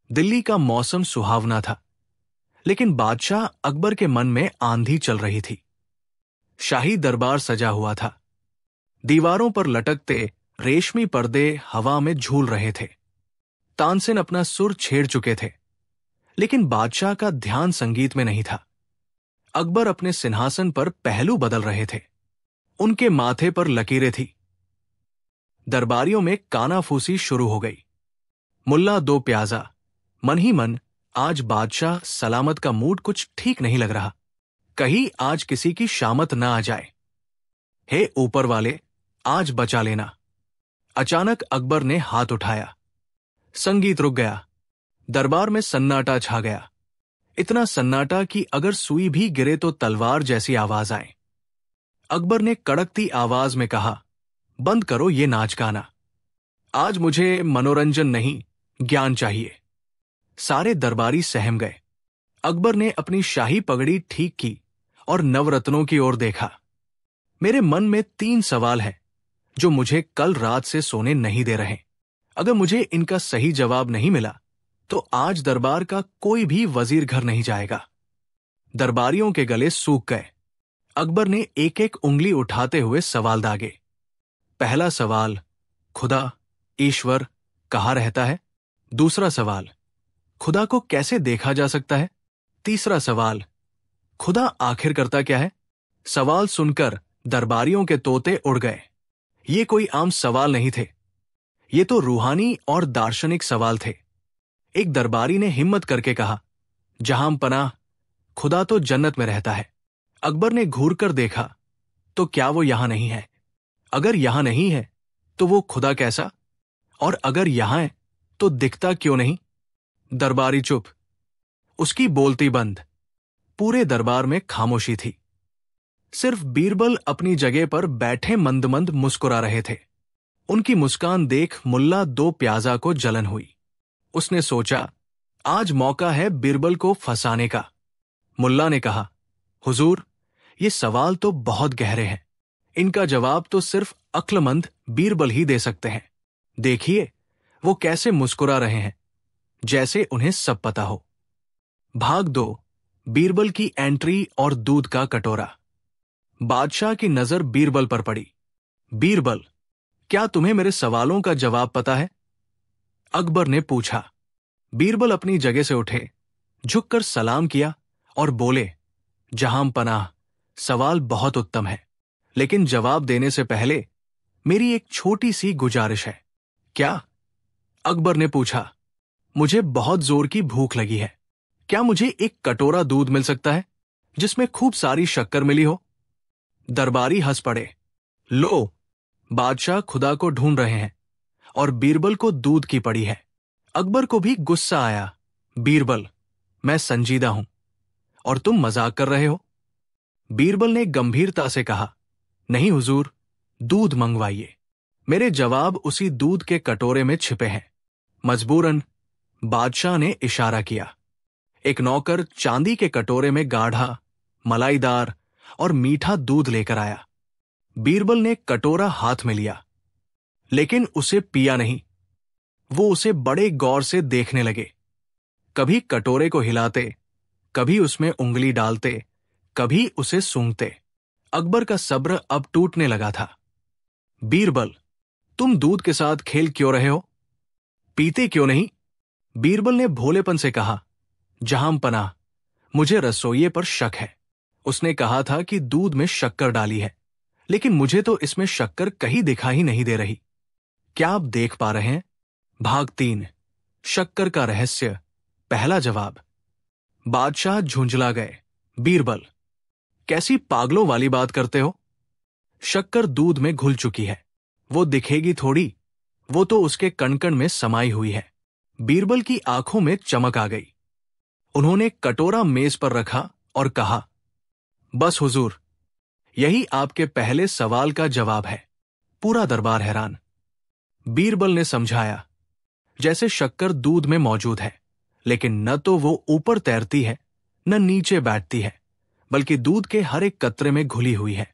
दिल्ली का मौसम सुहावना था, लेकिन बादशाह अकबर के मन में आंधी चल रही थी। शाही दरबार सजा हुआ था। दीवारों पर लटकते रेशमी पर्दे हवा में झूल रहे थे। तानसेन अपना सुर छेड़ चुके थे, लेकिन बादशाह का ध्यान संगीत में नहीं था। अकबर अपने सिंहासन पर पहलू बदल रहे थे। उनके माथे पर लकीरें थी। दरबारियों में कानाफूसी शुरू हो गई। मुल्ला दो प्याजा, मन ही मन, आज बादशाह सलामत का मूड कुछ ठीक नहीं लग रहा। कहीं आज किसी की शामत न आ जाए। हे ऊपर वाले, आज बचा लेना। अचानक अकबर ने हाथ उठाया। संगीत रुक गया। दरबार में सन्नाटा छा गया। इतना सन्नाटा कि अगर सुई भी गिरे तो तलवार जैसी आवाज आए। अकबर ने कड़कती आवाज में कहा, बंद करो ये नाच गाना। आज मुझे मनोरंजन नहीं, ज्ञान चाहिए। सारे दरबारी सहम गए। अकबर ने अपनी शाही पगड़ी ठीक की और नवरत्नों की ओर देखा। मेरे मन में 3 सवाल हैं जो मुझे कल रात से सोने नहीं दे रहे। अगर मुझे इनका सही जवाब नहीं मिला तो आज दरबार का कोई भी वजीर घर नहीं जाएगा। दरबारियों के गले सूख गए। अकबर ने एक एक उंगली उठाते हुए सवाल दागे। पहला सवाल, खुदा, ईश्वर कहाँ रहता है? दूसरा सवाल, खुदा को कैसे देखा जा सकता है? तीसरा सवाल, खुदा आखिर करता क्या है? सवाल सुनकर दरबारियों के तोते उड़ गए। ये कोई आम सवाल नहीं थे। ये तो रूहानी और दार्शनिक सवाल थे। एक दरबारी ने हिम्मत करके कहा, जहां पनाह, खुदा तो जन्नत में रहता है। अकबर ने घूर कर देखा, तो क्या वो यहां नहीं है? अगर यहां नहीं है तो वो खुदा कैसा? और अगर यहां है तो दिखता क्यों नहीं? दरबारी चुप, उसकी बोलती बंद। पूरे दरबार में खामोशी थी। सिर्फ बीरबल अपनी जगह पर बैठे मंद मंद मुस्कुरा रहे थे। उनकी मुस्कान देख मुल्ला दो प्याजा को जलन हुई। उसने सोचा, आज मौका है बीरबल को फंसाने का। मुल्ला ने कहा, हुजूर, ये सवाल तो बहुत गहरे हैं। इनका जवाब तो सिर्फ अक्लमंद बीरबल ही दे सकते हैं। देखिए, वो कैसे मुस्कुरा रहे हैं, जैसे उन्हें सब पता हो। भाग 2, बीरबल की एंट्री और दूध का कटोरा। बादशाह की नजर बीरबल पर पड़ी। बीरबल, क्या तुम्हें मेरे सवालों का जवाब पता है? अकबर ने पूछा। बीरबल अपनी जगह से उठे, झुककर सलाम किया और बोले, जहां पनाह, सवाल बहुत उत्तम है, लेकिन जवाब देने से पहले मेरी एक छोटी सी गुजारिश है। क्या? अकबर ने पूछा। मुझे बहुत जोर की भूख लगी है। क्या मुझे एक कटोरा दूध मिल सकता है जिसमें खूब सारी शक्कर मिली हो? दरबारी हंस पड़े। लो, बादशाह खुदा को ढूंढ रहे हैं और बीरबल को दूध की पड़ी है। अकबर को भी गुस्सा आया। बीरबल, मैं संजीदा हूं और तुम मजाक कर रहे हो। बीरबल ने गंभीरता से कहा, नहीं हुजूर, दूध मंगवाइए। मेरे जवाब उसी दूध के कटोरे में छिपे हैं। मजबूरन बादशाह ने इशारा किया। एक नौकर चांदी के कटोरे में गाढ़ा, मलाईदार और मीठा दूध लेकर आया। बीरबल ने कटोरा हाथ में लिया, लेकिन उसे पिया नहीं। वो उसे बड़े गौर से देखने लगे। कभी कटोरे को हिलाते, कभी उसमें उंगली डालते, कभी उसे सूंघते। अकबर का सब्र अब टूटने लगा था। बीरबल, तुम दूध के साथ खेल क्यों रहे हो? पीते क्यों नहीं? बीरबल ने भोलेपन से कहा, जहां पनाह, मुझे रसोइये पर शक है। उसने कहा था कि दूध में शक्कर डाली है, लेकिन मुझे तो इसमें शक्कर कहीं दिखा ही नहीं दे रही। क्या आप देख पा रहे हैं? भाग 3, शक्कर का रहस्य। पहला जवाब। बादशाह झुंझला गए। बीरबल, कैसी पागलों वाली बात करते हो? शक्कर दूध में घुल चुकी है, वो दिखेगी थोड़ी, वो तो उसके कण-कण में समाई हुई है। बीरबल की आंखों में चमक आ गई। उन्होंने कटोरा मेज पर रखा और कहा, बस हुजूर, यही आपके पहले सवाल का जवाब है। पूरा दरबार हैरान। बीरबल ने समझाया, जैसे शक्कर दूध में मौजूद है, लेकिन न तो वो ऊपर तैरती है न नीचे बैठती है, बल्कि दूध के हर एक कतरे में घुली हुई है।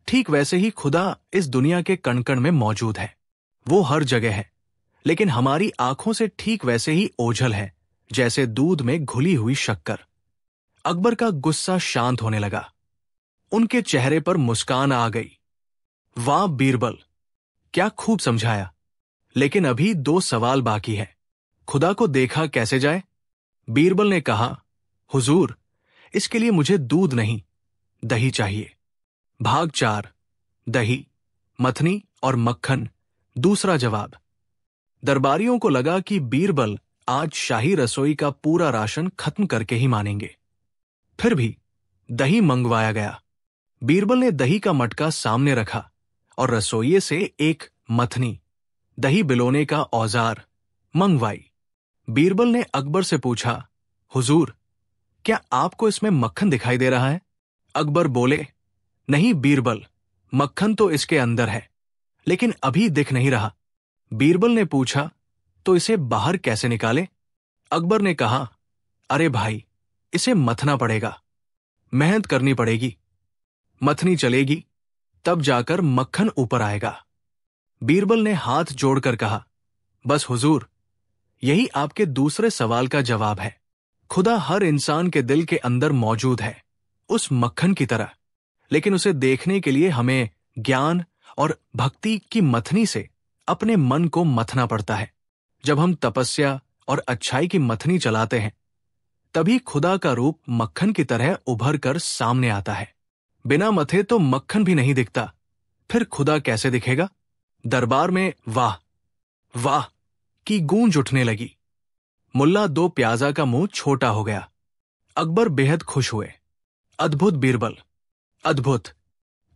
ठीक वैसे ही खुदा इस दुनिया के कण-कण में मौजूद है। वो हर जगह है, लेकिन हमारी आंखों से ठीक वैसे ही ओझल है जैसे दूध में घुली हुई शक्कर। अकबर का गुस्सा शांत होने लगा। उनके चेहरे पर मुस्कान आ गई। वाह बीरबल, क्या खूब समझाया, लेकिन अभी 2 सवाल बाकी है। खुदा को देखा कैसे जाए? बीरबल ने कहा, हुजूर, इसके लिए मुझे दूध नहीं, दही चाहिए। भाग 4। दही, मथनी और मक्खन। दूसरा जवाब। दरबारियों को लगा कि बीरबल आज शाही रसोई का पूरा राशन खत्म करके ही मानेंगे। फिर भी दही मंगवाया गया। बीरबल ने दही का मटका सामने रखा और रसोइये से एक मथनी, दही बिलोने का औजार, मंगवाई। बीरबल ने अकबर से पूछा, हुजूर, क्या आपको इसमें मक्खन दिखाई दे रहा है? अकबर बोले, नहीं बीरबल, मक्खन तो इसके अंदर है, लेकिन अभी दिख नहीं रहा। बीरबल ने पूछा, तो इसे बाहर कैसे निकाले? अकबर ने कहा, अरे भाई, इसे मथना पड़ेगा, मेहनत करनी पड़ेगी। मथनी चलेगी, तब जाकर मक्खन ऊपर आएगा। बीरबल ने हाथ जोड़कर कहा, बस हुजूर, यही आपके दूसरे सवाल का जवाब है। खुदा हर इंसान के दिल के अंदर मौजूद है, उस मक्खन की तरह, लेकिन उसे देखने के लिए हमें ज्ञान और भक्ति की मथनी से अपने मन को मथना पड़ता है। जब हम तपस्या और अच्छाई की मथनी चलाते हैं, तभी खुदा का रूप मक्खन की तरह उभर कर सामने आता है। बिना मथे तो मक्खन भी नहीं दिखता, फिर खुदा कैसे दिखेगा? दरबार में वाह वाह की गूंज उठने लगी। मुल्ला 2 प्याजा का मुंह छोटा हो गया। अकबर बेहद खुश हुए। अद्भुत बीरबल, अद्भुत,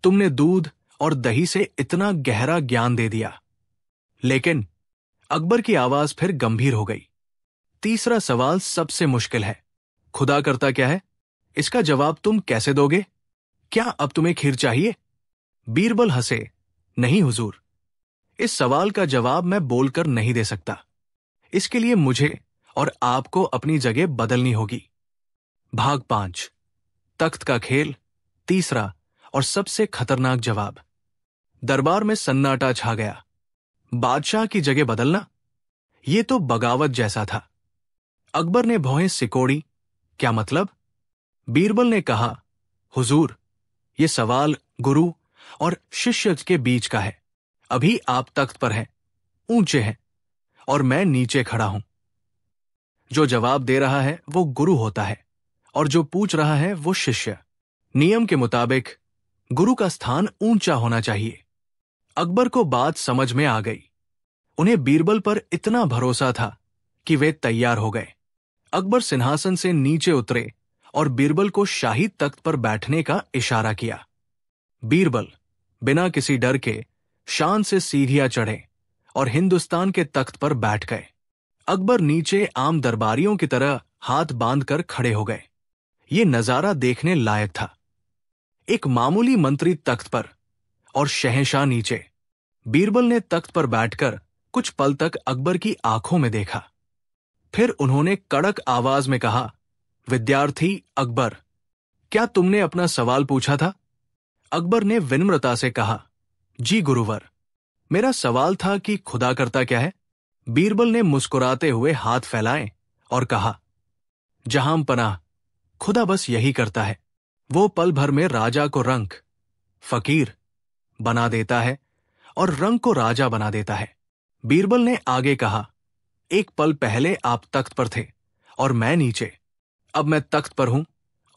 तुमने दूध और दही से इतना गहरा ज्ञान दे दिया। लेकिन अकबर की आवाज फिर गंभीर हो गई। तीसरा सवाल सबसे मुश्किल है। खुदा करता क्या है? इसका जवाब तुम कैसे दोगे? क्या अब तुम्हें खीर चाहिए? बीरबल हंसे, नहीं हुजूर, इस सवाल का जवाब मैं बोलकर नहीं दे सकता। इसके लिए मुझे और आपको अपनी जगह बदलनी होगी। भाग 5। तख्त का खेल। तीसरा और सबसे खतरनाक जवाब। दरबार में सन्नाटा छा गया। बादशाह की जगह बदलना, यह तो बगावत जैसा था। अकबर ने भौहें सिकोड़ी, क्या मतलब? बीरबल ने कहा, हुजूर, यह सवाल गुरु और शिष्य के बीच का है। अभी आप तख्त पर हैं, ऊंचे हैं, और मैं नीचे खड़ा हूं। जो जवाब दे रहा है वो गुरु होता है और जो पूछ रहा है वो शिष्य। नियम के मुताबिक गुरु का स्थान ऊंचा होना चाहिए। अकबर को बात समझ में आ गई। उन्हें बीरबल पर इतना भरोसा था कि वे तैयार हो गए। अकबर सिंहासन से नीचे उतरे और बीरबल को शाही तख्त पर बैठने का इशारा किया। बीरबल बिना किसी डर के शान से सीढ़ियां चढ़े और हिंदुस्तान के तख्त पर बैठ गए। अकबर नीचे आम दरबारियों की तरह हाथ बांधकर खड़े हो गए। ये नजारा देखने लायक था। एक मामूली मंत्री तख्त पर और शहंशाह नीचे। बीरबल ने तख्त पर बैठकर कुछ पल तक अकबर की आंखों में देखा। फिर उन्होंने कड़क आवाज में कहा, विद्यार्थी अकबर, क्या तुमने अपना सवाल पूछा था? अकबर ने विनम्रता से कहा, जी गुरुवर, मेरा सवाल था कि खुदा करता क्या है? बीरबल ने मुस्कुराते हुए हाथ फैलाए और कहा, जहां पनाह, खुदा बस यही करता है। वो पल भर में राजा को रंक, फकीर बना देता है और रंक को राजा बना देता है। बीरबल ने आगे कहा, एक पल पहले आप तख्त पर थे और मैं नीचे। अब मैं तख्त पर हूं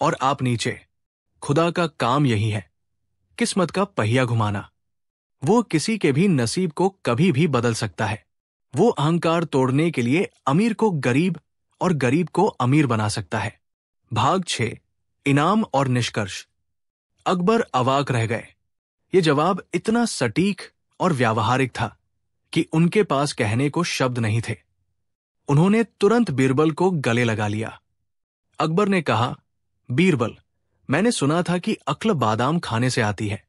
और आप नीचे। खुदा का काम यही है, किस्मत का पहिया घुमाना। वो किसी के भी नसीब को कभी भी बदल सकता है। वो अहंकार तोड़ने के लिए अमीर को गरीब और गरीब को अमीर बना सकता है। भाग 6। इनाम और निष्कर्ष। अकबर अवाक रह गए। ये जवाब इतना सटीक और व्यावहारिक था कि उनके पास कहने को शब्द नहीं थे। उन्होंने तुरंत बीरबल को गले लगा लिया। अकबर ने कहा, बीरबल, मैंने सुना था कि अक्ल बादाम खाने से आती है,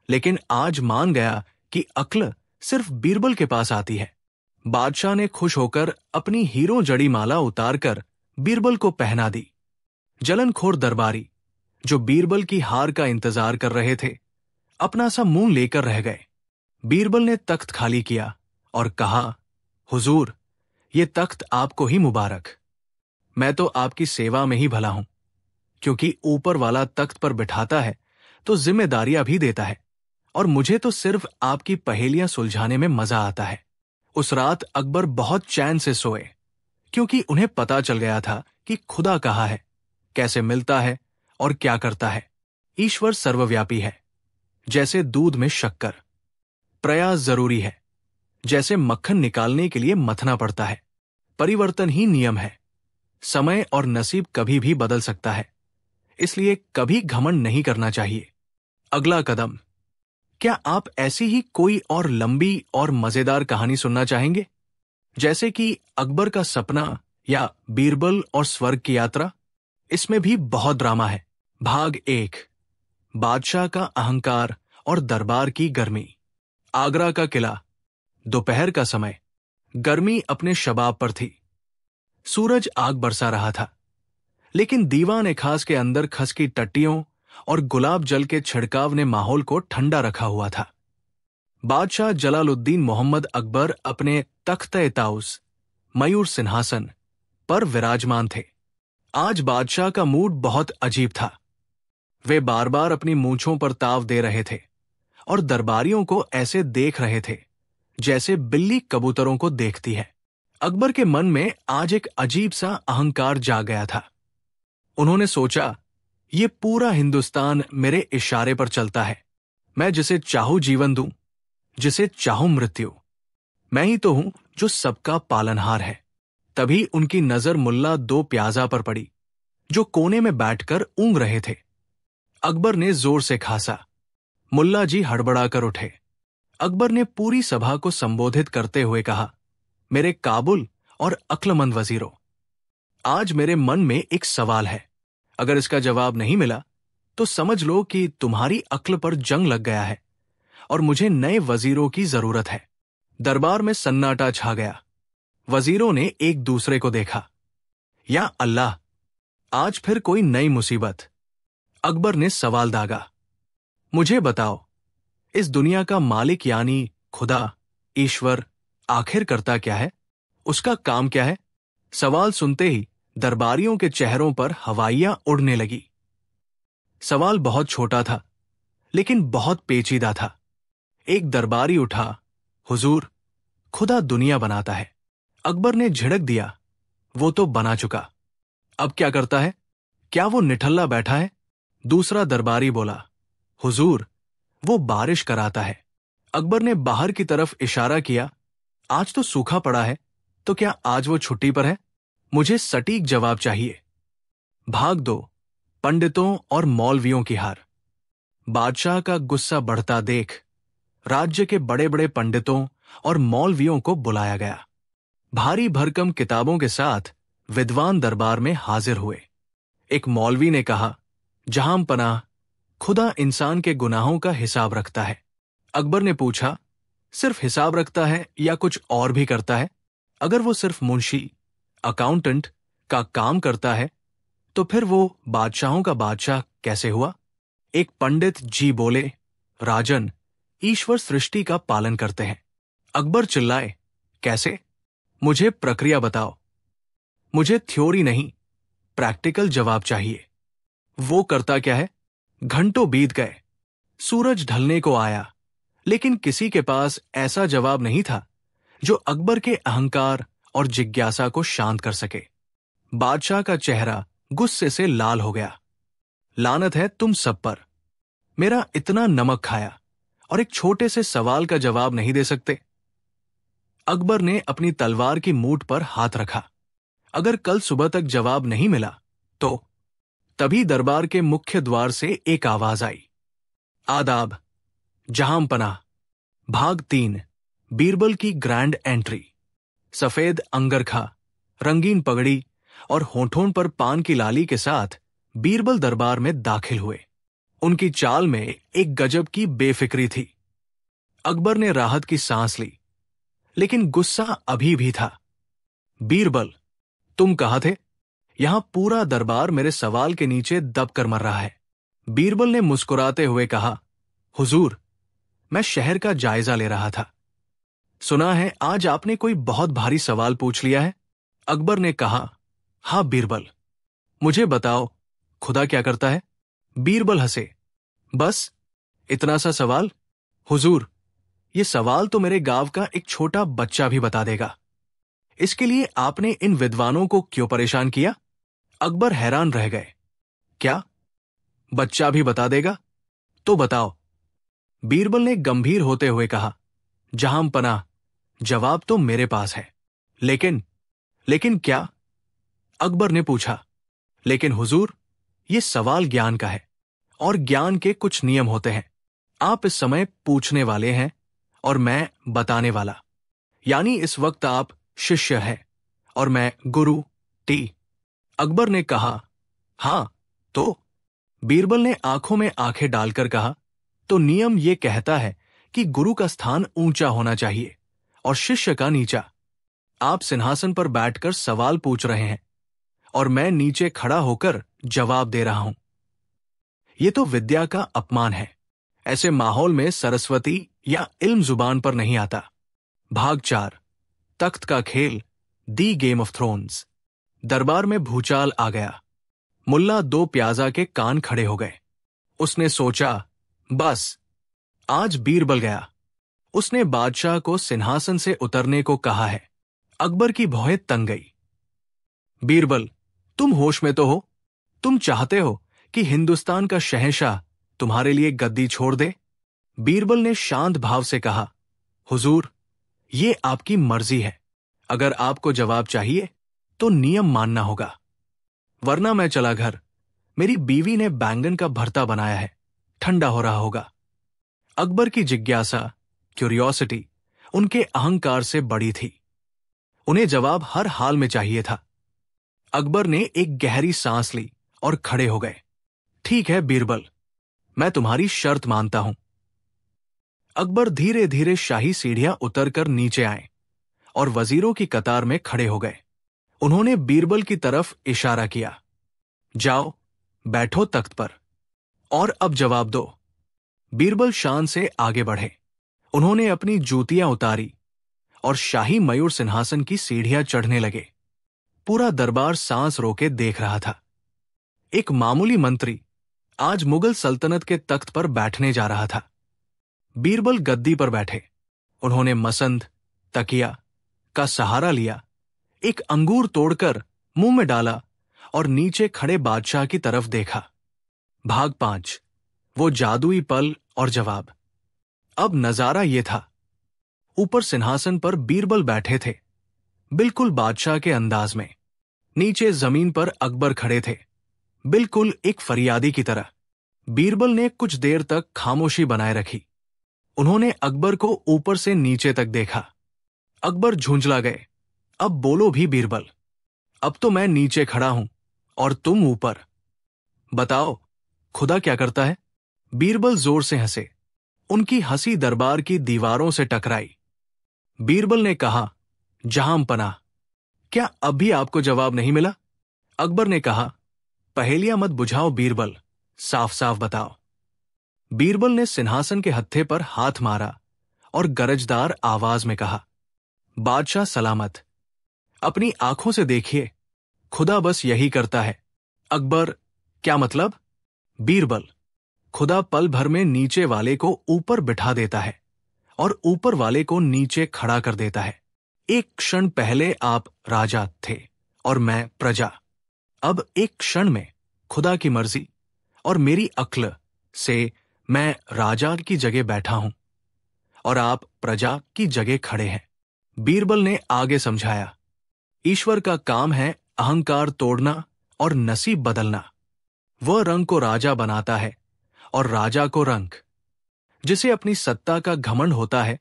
लेकिन आज मान गया कि अक्ल सिर्फ बीरबल के पास आती है। बादशाह ने खुश होकर अपनी हीरों जड़ी माला उतारकर बीरबल को पहना दी। जलनखोर दरबारी, जो बीरबल की हार का इंतजार कर रहे थे, अपना सा मुंह लेकर रह गए। बीरबल ने तख्त खाली किया और कहा, हुजूर, ये तख्त आपको ही मुबारक। मैं तो आपकी सेवा में ही भला हूं, क्योंकि ऊपर वाला तख्त पर बिठाता है तो जिम्मेदारियां भी देता है, और मुझे तो सिर्फ आपकी पहेलियां सुलझाने में मजा आता है। उस रात अकबर बहुत चैन से सोए, क्योंकि उन्हें पता चल गया था कि खुदा कहाँ है, कैसे मिलता है और क्या करता है। ईश्वर सर्वव्यापी है, जैसे दूध में शक्कर। प्रयास जरूरी है, जैसे मक्खन निकालने के लिए मथना पड़ता है। परिवर्तन ही नियम है। समय और नसीब कभी भी बदल सकता है, इसलिए कभी घमंड नहीं करना चाहिए। अगला कदम। क्या आप ऐसी ही कोई और लंबी और मजेदार कहानी सुनना चाहेंगे, जैसे कि अकबर का सपना या बीरबल और स्वर्ग की यात्रा? इसमें भी बहुत ड्रामा है। भाग 1। बादशाह का अहंकार और दरबार की गर्मी। आगरा का किला। दोपहर का समय। गर्मी अपने शबाब पर थी। सूरज आग बरसा रहा था, लेकिन दीवान खास के अंदर खसकी टट्टियों और गुलाब जल के छिड़काव ने माहौल को ठंडा रखा हुआ था। बादशाह जलालुद्दीन मोहम्मद अकबर अपने तख्त-ए-ताउस, मयूर सिंहासन पर विराजमान थे। आज बादशाह का मूड बहुत अजीब था। वे बार बार अपनी मूंछों पर ताव दे रहे थे और दरबारियों को ऐसे देख रहे थे जैसे बिल्ली कबूतरों को देखती है। अकबर के मन में आज एक अजीब सा अहंकार जाग गया था। उन्होंने सोचा, ये पूरा हिंदुस्तान मेरे इशारे पर चलता है। मैं जिसे चाहूं जीवन दूं, जिसे चाहूं मृत्यु। मैं ही तो हूं जो सबका पालनहार है। तभी उनकी नजर मुल्ला दो प्याजा पर पड़ी, जो कोने में बैठकर ऊँग रहे थे। अकबर ने जोर से खांसा। मुल्ला जी हड़बड़ाकर उठे। अकबर ने पूरी सभा को संबोधित करते हुए कहा, मेरे काबुल और अक्लमंद वजीरों, आज मेरे मन में एक सवाल है। अगर इसका जवाब नहीं मिला तो समझ लो कि तुम्हारी अक्ल पर जंग लग गया है और मुझे नए वजीरों की जरूरत है। दरबार में सन्नाटा छा गया। वजीरों ने एक दूसरे को देखा। या अल्लाह, आज फिर कोई नई मुसीबत। अकबर ने सवाल दागा, मुझे बताओ, इस दुनिया का मालिक यानी खुदा, ईश्वर, आखिर करता क्या है? उसका काम क्या है? सवाल सुनते ही दरबारियों के चेहरों पर हवाइयां उड़ने लगी। सवाल बहुत छोटा था, लेकिन बहुत पेचीदा था। एक दरबारी उठा, हुजूर, खुदा दुनिया बनाता है। अकबर ने झिड़क दिया, वो तो बना चुका, अब क्या करता है? क्या वो निठल्ला बैठा है? दूसरा दरबारी बोला, हुजूर, वो बारिश कराता है। अकबर ने बाहर की तरफ इशारा किया, आज तो सूखा पड़ा है, तो क्या आज वो छुट्टी पर है? मुझे सटीक जवाब चाहिए। भाग 2। पंडितों और मौलवियों की हार। बादशाह का गुस्सा बढ़ता देख राज्य के बड़े बड़े पंडितों और मौलवियों को बुलाया गया। भारी भरकम किताबों के साथ विद्वान दरबार में हाजिर हुए। एक मौलवी ने कहा, जहां पनाह, खुदा इंसान के गुनाहों का हिसाब रखता है। अकबर ने पूछा, सिर्फ हिसाब रखता है या कुछ और भी करता है? अगर वो सिर्फ मुंशी, अकाउंटेंट का काम करता है, तो फिर वो बादशाहों का बादशाह कैसे हुआ? एक पंडित जी बोले, राजन, ईश्वर सृष्टि का पालन करते हैं। अकबर चिल्लाए, कैसे? मुझे प्रक्रिया बताओ। मुझे थ्योरी नहीं, प्रैक्टिकल जवाब चाहिए। वो करता क्या है? घंटों बीत गए, सूरज ढलने को आया, लेकिन किसी के पास ऐसा जवाब नहीं था जो अकबर के अहंकार और जिज्ञासा को शांत कर सके। बादशाह का चेहरा गुस्से से लाल हो गया। लानत है तुम सब पर, मेरा इतना नमक खाया और एक छोटे से सवाल का जवाब नहीं दे सकते। अकबर ने अपनी तलवार की मूठ पर हाथ रखा। अगर कल सुबह तक जवाब नहीं मिला तो? तभी दरबार के मुख्य द्वार से एक आवाज आई, आदाब, जहां पनाह। भाग 3। बीरबल की ग्रैंड एंट्री। सफेद अंगरखा, रंगीन पगड़ी और होठों पर पान की लाली के साथ बीरबल दरबार में दाखिल हुए। उनकी चाल में एक गजब की बेफिक्री थी। अकबर ने राहत की सांस ली, लेकिन गुस्सा अभी भी था। बीरबल, तुम कहाँ थे? यहां पूरा दरबार मेरे सवाल के नीचे दब कर मर रहा है। बीरबल ने मुस्कुराते हुए कहा, हुजूर, मैं शहर का जायजा ले रहा था। सुना है आज आपने कोई बहुत भारी सवाल पूछ लिया है। अकबर ने कहा, हाँ बीरबल, मुझे बताओ, खुदा क्या करता है? बीरबल हंसे, बस इतना सा सवाल? हुजूर, ये सवाल तो मेरे गांव का एक छोटा बच्चा भी बता देगा। इसके लिए आपने इन विद्वानों को क्यों परेशान किया? अकबर हैरान रह गए। क्या, बच्चा भी बता देगा? तो बताओ। बीरबल ने गंभीर होते हुए कहा, जहां पनाह, जवाब तो मेरे पास है। लेकिन क्या? अकबर ने पूछा। लेकिन हुजूर, ये सवाल ज्ञान का है और ज्ञान के कुछ नियम होते हैं। आप इस समय पूछने वाले हैं और मैं बताने वाला, यानी इस वक्त आप शिष्य हैं और मैं गुरु टी। अकबर ने कहा, हां तो? बीरबल ने आंखों में आंखें डालकर कहा, तो नियम यह कहता है कि गुरु का स्थान ऊंचा होना चाहिए और शिष्य का नीचा। आप सिंहासन पर बैठकर सवाल पूछ रहे हैं और मैं नीचे खड़ा होकर जवाब दे रहा हूं। यह तो विद्या का अपमान है। ऐसे माहौल में सरस्वती या इल्म जुबान पर नहीं आता। भाग 4, तख्त का खेल, दी गेम ऑफ थ्रोन्स। दरबार में भूचाल आ गया। मुल्ला दो प्याजा के कान खड़े हो गए। उसने सोचा, बस आज बीरबल गया। उसने बादशाह को सिंहासन से उतरने को कहा है। अकबर की भौहें तंग गई। बीरबल, तुम होश में तो हो? तुम चाहते हो कि हिंदुस्तान का शहंशाह तुम्हारे लिए गद्दी छोड़ दे? बीरबल ने शांत भाव से कहा, हुजूर, ये आपकी मर्जी है। अगर आपको जवाब चाहिए तो नियम मानना होगा, वरना मैं चला घर। मेरी बीवी ने बैंगन का भरता बनाया है, ठंडा हो रहा होगा। अकबर की जिज्ञासा, क्यूरियोसिटी, उनके अहंकार से बड़ी थी। उन्हें जवाब हर हाल में चाहिए था। अकबर ने एक गहरी सांस ली और खड़े हो गए। ठीक है बीरबल, मैं तुम्हारी शर्त मानता हूं। अकबर धीरे धीरे शाही सीढ़ियां उतरकर नीचे आए और वजीरों की कतार में खड़े हो गए। उन्होंने बीरबल की तरफ इशारा किया, जाओ बैठो तख्त पर और अब जवाब दो। बीरबल शान से आगे बढ़े। उन्होंने अपनी जूतियां उतारी और शाही मयूर सिंहासन की सीढ़ियां चढ़ने लगे। पूरा दरबार सांस रोके देख रहा था। एक मामूली मंत्री आज मुगल सल्तनत के तख्त पर बैठने जा रहा था। बीरबल गद्दी पर बैठे। उन्होंने मसंद, तकिया का सहारा लिया, एक अंगूर तोड़कर मुंह में डाला और नीचे खड़े बादशाह की तरफ देखा। भाग 5, वो जादुई पल और जवाब। अब नजारा यह था, ऊपर सिंहासन पर बीरबल बैठे थे, बिल्कुल बादशाह के अंदाज में। नीचे जमीन पर अकबर खड़े थे, बिल्कुल एक फरियादी की तरह। बीरबल ने कुछ देर तक खामोशी बनाए रखी। उन्होंने अकबर को ऊपर से नीचे तक देखा। अकबर झुंझला गए। अब बोलो भी बीरबल, अब तो मैं नीचे खड़ा हूं और तुम ऊपर। बताओ, खुदा क्या करता है? बीरबल जोर से हंसे। उनकी हंसी दरबार की दीवारों से टकराई। बीरबल ने कहा, जहां पनाह, क्या अब भी आपको जवाब नहीं मिला? अकबर ने कहा, पहेलियां मत बुझाओ बीरबल, साफ साफ बताओ। बीरबल ने सिंहासन के हत्थे पर हाथ मारा और गरजदार आवाज में कहा, बादशाह सलामत। अपनी आंखों से देखिए, खुदा बस यही करता है। अकबर, क्या मतलब? बीरबल, खुदा पल भर में नीचे वाले को ऊपर बिठा देता है और ऊपर वाले को नीचे खड़ा कर देता है। एक क्षण पहले आप राजा थे और मैं प्रजा। अब एक क्षण में खुदा की मर्जी और मेरी अक्ल से मैं राजा की जगह बैठा हूं और आप प्रजा की जगह खड़े हैं। बीरबल ने आगे समझाया, ईश्वर का काम है अहंकार तोड़ना और नसीब बदलना। वह रंग को राजा बनाता है और राजा को रंग। जिसे अपनी सत्ता का घमंड होता है,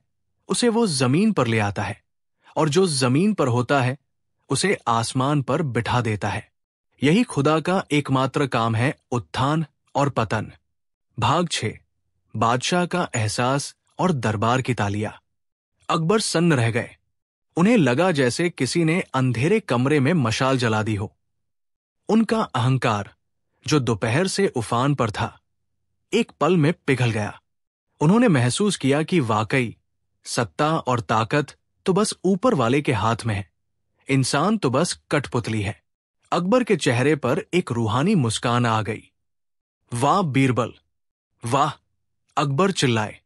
उसे वो जमीन पर ले आता है और जो जमीन पर होता है, उसे आसमान पर बिठा देता है। यही खुदा का एकमात्र काम है, उत्थान और पतन। भाग 6, बादशाह का एहसास और दरबार की तालियां। अकबर सन्न रह गए। उन्हें लगा जैसे किसी ने अंधेरे कमरे में मशाल जला दी हो। उनका अहंकार, जो दोपहर से उफान पर था, एक पल में पिघल गया। उन्होंने महसूस किया कि वाकई सत्ता और ताकत तो बस ऊपर वाले के हाथ में है, इंसान तो बस कठपुतली है। अकबर के चेहरे पर एक रूहानी मुस्कान आ गई। वाह बीरबल, वाह! अकबर चिल्लाए।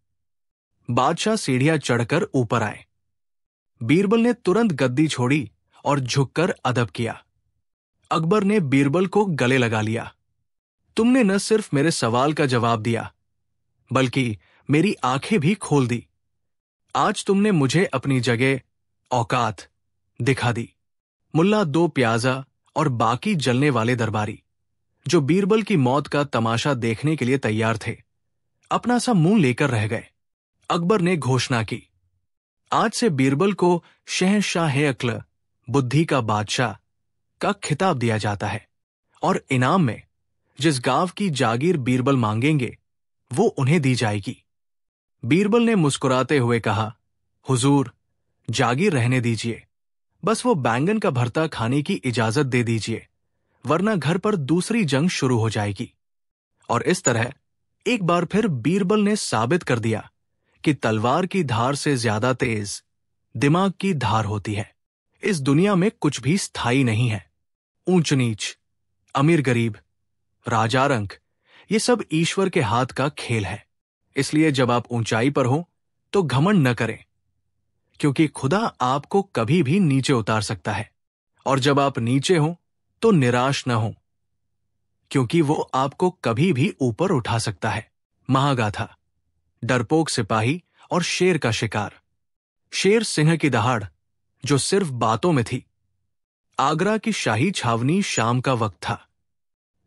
बादशाह सीढ़ियां चढ़कर ऊपर आए। बीरबल ने तुरंत गद्दी छोड़ी और झुककर अदब किया। अकबर ने बीरबल को गले लगा लिया। तुमने न सिर्फ मेरे सवाल का जवाब दिया, बल्कि मेरी आंखें भी खोल दी। आज तुमने मुझे अपनी जगह, औकात दिखा दी। मुल्ला दो प्याजा और बाकी जलने वाले दरबारी, जो बीरबल की मौत का तमाशा देखने के लिए तैयार थे, अपना सा मुंह लेकर रह गए। अकबर ने घोषणा की, आज से बीरबल को शहंशाह-ए-अक्ल, बुद्धि का बादशाह का खिताब दिया जाता है, और इनाम में जिस गांव की जागीर बीरबल मांगेंगे वो उन्हें दी जाएगी। बीरबल ने मुस्कुराते हुए कहा, हुजूर, जागीर रहने दीजिए, बस वो बैंगन का भरता खाने की इजाजत दे दीजिए, वरना घर पर दूसरी जंग शुरू हो जाएगी। और इस तरह एक बार फिर बीरबल ने साबित कर दिया कि तलवार की धार से ज्यादा तेज दिमाग की धार होती है। इस दुनिया में कुछ भी स्थायी नहीं है। ऊंच नीच, अमीर गरीब, राजा रंक, ये सब ईश्वर के हाथ का खेल है। इसलिए जब आप ऊंचाई पर हो तो घमंड न करें, क्योंकि खुदा आपको कभी भी नीचे उतार सकता है। और जब आप नीचे हो तो निराश न हो, क्योंकि वो आपको कभी भी ऊपर उठा सकता है। महागाथा, डरपोक सिपाही और शेर का शिकार। शेर सिंह की दहाड़ जो सिर्फ बातों में थी। आगरा की शाही छावनी, शाम का वक्त था।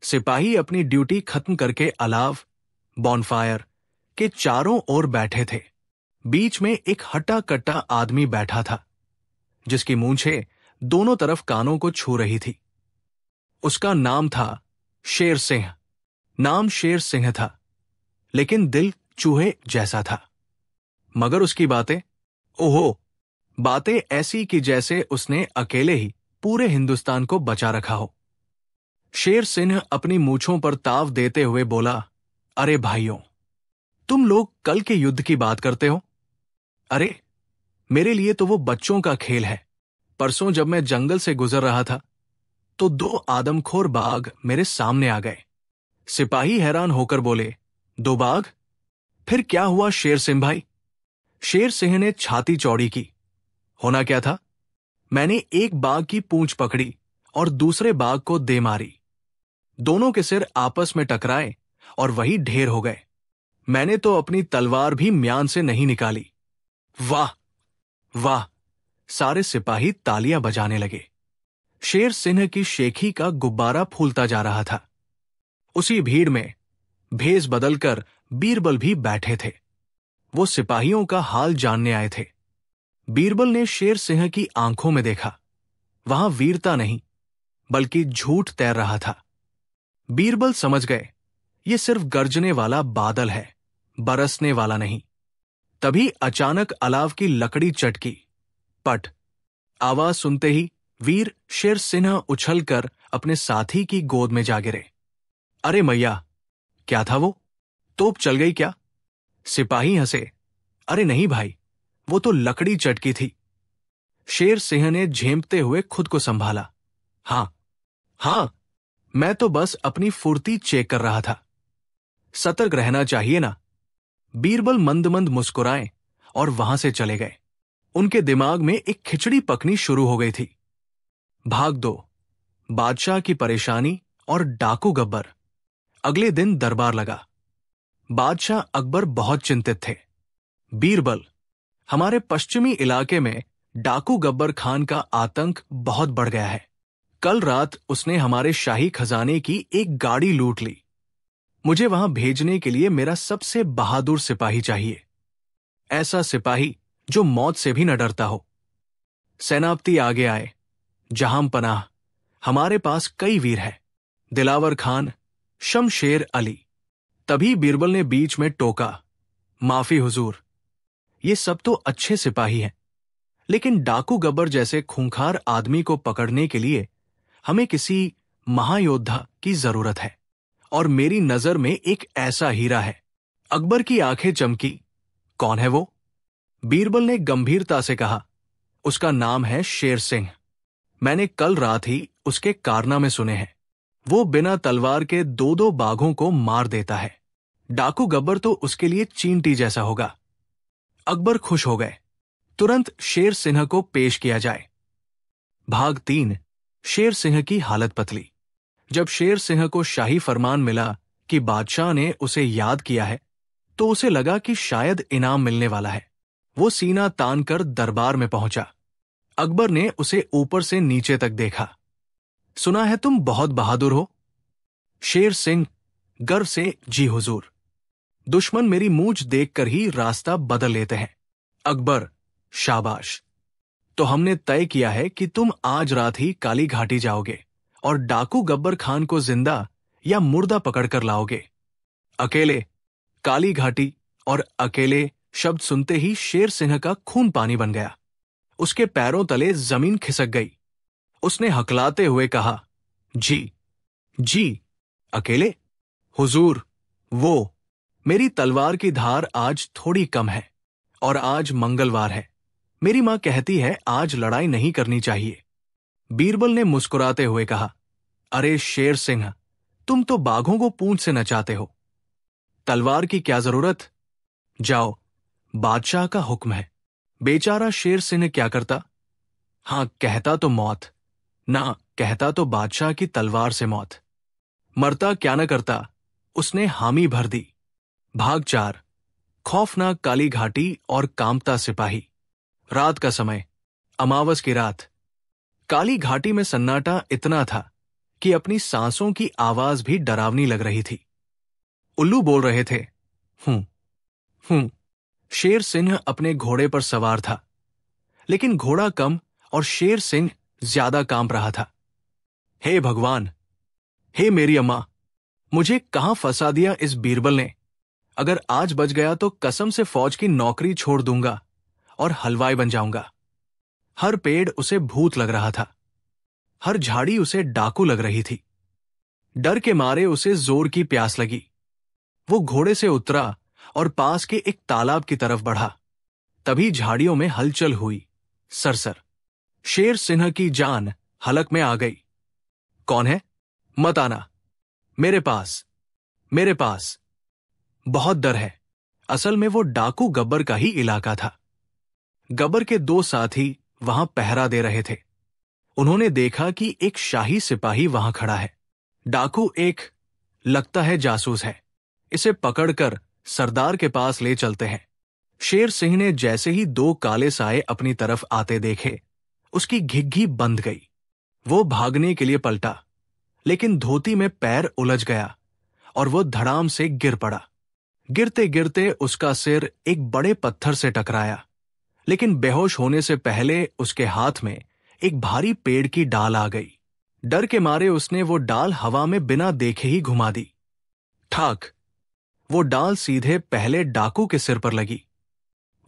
सिपाही अपनी ड्यूटी खत्म करके अलाव, बॉनफायर के चारों ओर बैठे थे। बीच में एक हट्टा कट्टा आदमी बैठा था, जिसकी मूंछें दोनों तरफ कानों को छू रही थी। उसका नाम था शेर सिंह। नाम शेर सिंह था, लेकिन दिल चूहे जैसा था। मगर उसकी बातें, ओहो, बातें ऐसी कि जैसे उसने अकेले ही पूरे हिंदुस्तान को बचा रखा हो। शेर सिंह अपनी मूंछों पर ताव देते हुए बोला, अरे भाइयों, तुम लोग कल के युद्ध की बात करते हो? अरे, मेरे लिए तो वो बच्चों का खेल है। परसों जब मैं जंगल से गुजर रहा था तो दो आदमखोर बाघ मेरे सामने आ गए। सिपाही हैरान होकर बोले, दो बाघ? फिर क्या हुआ शेर सिंह भाई? शेर सिंह ने छाती चौड़ी की। होना क्या था? मैंने एक बाघ की पूंछ पकड़ी और दूसरे बाघ को दे मारी। दोनों के सिर आपस में टकराए और वही ढेर हो गए। मैंने तो अपनी तलवार भी म्यान से नहीं निकाली। वाह वाह! सारे सिपाही तालियां बजाने लगे। शेर सिंह की शेखी का गुब्बारा फूलता जा रहा था। उसी भीड़ में भेष बदलकर बीरबल भी बैठे थे। वो सिपाहियों का हाल जानने आए थे। बीरबल ने शेर सिंह की आंखों में देखा। वहां वीरता नहीं, बल्कि झूठ तैर रहा था। बीरबल समझ गए, ये सिर्फ गरजने वाला बादल है, बरसने वाला नहीं। तभी अचानक अलाव की लकड़ी चटकी। पट! आवाज सुनते ही वीर शेर सिंह उछलकर अपने साथी की गोद में जा गिरे। अरे मैया, क्या था वो? तोप चल गई क्या? सिपाही हंसे। अरे नहीं भाई, वो तो लकड़ी चटकी थी। शेर सिंह ने झेंपते हुए खुद को संभाला। हाँ, मैं तो बस अपनी फुर्ती चेक कर रहा था। सतर्क रहना चाहिए ना। बीरबल मंद मंद मुस्कुराए और वहां से चले गए। उनके दिमाग में एक खिचड़ी पकनी शुरू हो गई थी। भाग दो, बादशाह की परेशानी और डाकू गब्बर। अगले दिन दरबार लगा। बादशाह अकबर बहुत चिंतित थे। बीरबल, हमारे पश्चिमी इलाके में डाकू गब्बर खान का आतंक बहुत बढ़ गया है। कल रात उसने हमारे शाही खजाने की एक गाड़ी लूट ली। मुझे वहां भेजने के लिए मेरा सबसे बहादुर सिपाही चाहिए। ऐसा सिपाही जो मौत से भी न डरता हो। सेनापति आगे आए। जहां पनाह, हमारे पास कई वीर हैं। दिलावर खान, शमशेर अली। तभी बीरबल ने बीच में टोका, माफी हुजूर, ये सब तो अच्छे सिपाही हैं, लेकिन डाकू गब्बर जैसे खूंखार आदमी को पकड़ने के लिए हमें किसी महायोद्धा की जरूरत है, और मेरी नजर में एक ऐसा हीरा है। अकबर की आंखें चमकी। कौन है वो? बीरबल ने गंभीरता से कहा, उसका नाम है शेर सिंह। मैंने कल रात ही उसके कारनामे सुने हैं। वो बिना तलवार के 2-2 बाघों को मार देता है। डाकू गब्बर तो उसके लिए चींटी जैसा होगा। अकबर खुश हो गए। तुरंत शेर सिंह को पेश किया जाए। भाग 3। शेर सिंह की हालत पतली। जब शेर सिंह को शाही फरमान मिला कि बादशाह ने उसे याद किया है, तो उसे लगा कि शायद इनाम मिलने वाला है। वो सीना तान कर दरबार में पहुंचा। अकबर ने उसे ऊपर से नीचे तक देखा। सुना है तुम बहुत बहादुर हो? शेर सिंह गर्व से, जी हुजूर। दुश्मन मेरी मूंछ देखकर ही रास्ता बदल लेते हैं। अकबर, शाबाश। तो हमने तय किया है कि तुम आज रात ही काली घाटी जाओगे और डाकू गब्बर खान को जिंदा या मुर्दा पकड़कर लाओगे। अकेले। काली घाटी और अकेले शब्द सुनते ही शेर सिंह का खून पानी बन गया। उसके पैरों तले जमीन खिसक गई। उसने हकलाते हुए कहा, जी जी। अकेले? हुजूर, वो मेरी तलवार की धार आज थोड़ी कम है और आज मंगलवार है। मेरी मां कहती है आज लड़ाई नहीं करनी चाहिए। बीरबल ने मुस्कुराते हुए कहा, अरे शेर सिंह, तुम तो बाघों को पूंछ से नचाते हो। तलवार की क्या जरूरत? जाओ, बादशाह का हुक्म है। बेचारा शेर सिंह क्या करता? हां, कहता तो मौत, ना कहता तो बादशाह की तलवार से मौत। मरता क्या न करता, उसने हामी भर दी। भाग 4। खौफनाक काली घाटी और कांपता सिपाही। रात का समय, अमावस की रात। काली घाटी में सन्नाटा इतना था कि अपनी सांसों की आवाज भी डरावनी लग रही थी। उल्लू बोल रहे थे, हूं। शेर सिंह अपने घोड़े पर सवार था, लेकिन घोड़ा कम और शेर सिंह ज्यादा कांप रहा था। हे भगवान, हे मेरी अम्मा, मुझे कहां फंसा दिया इस बीरबल ने। अगर आज बच गया तो कसम से फौज की नौकरी छोड़ दूंगा और हलवाई बन जाऊंगा। हर पेड़ उसे भूत लग रहा था, हर झाड़ी उसे डाकू लग रही थी। डर के मारे उसे जोर की प्यास लगी। वो घोड़े से उतरा और पास के एक तालाब की तरफ बढ़ा। तभी झाड़ियों में हलचल हुई। सरसर। शेर सिंह की जान हलक में आ गई। कौन है? मत आना। मेरे पास, मेरे पास। बहुत डर है। असल में वो डाकू गब्बर का ही इलाका था। गब्बर के 2 साथी वहां पहरा दे रहे थे। उन्होंने देखा कि एक शाही सिपाही वहां खड़ा है। डाकू एक, लगता है जासूस है। इसे पकड़कर सरदार के पास ले चलते हैं। शेर सिंह ने जैसे ही 2 काले साए अपनी तरफ आते देखे, उसकी घिघी बंध गई। वो भागने के लिए पलटा, लेकिन धोती में पैर उलझ गया और वो धड़ाम से गिर पड़ा। गिरते गिरते उसका सिर एक बड़े पत्थर से टकराया, लेकिन बेहोश होने से पहले उसके हाथ में एक भारी पेड़ की डाल आ गई। डर के मारे उसने वो डाल हवा में बिना देखे ही घुमा दी। ठाक! वो डाल सीधे पहले डाकू के सिर पर लगी।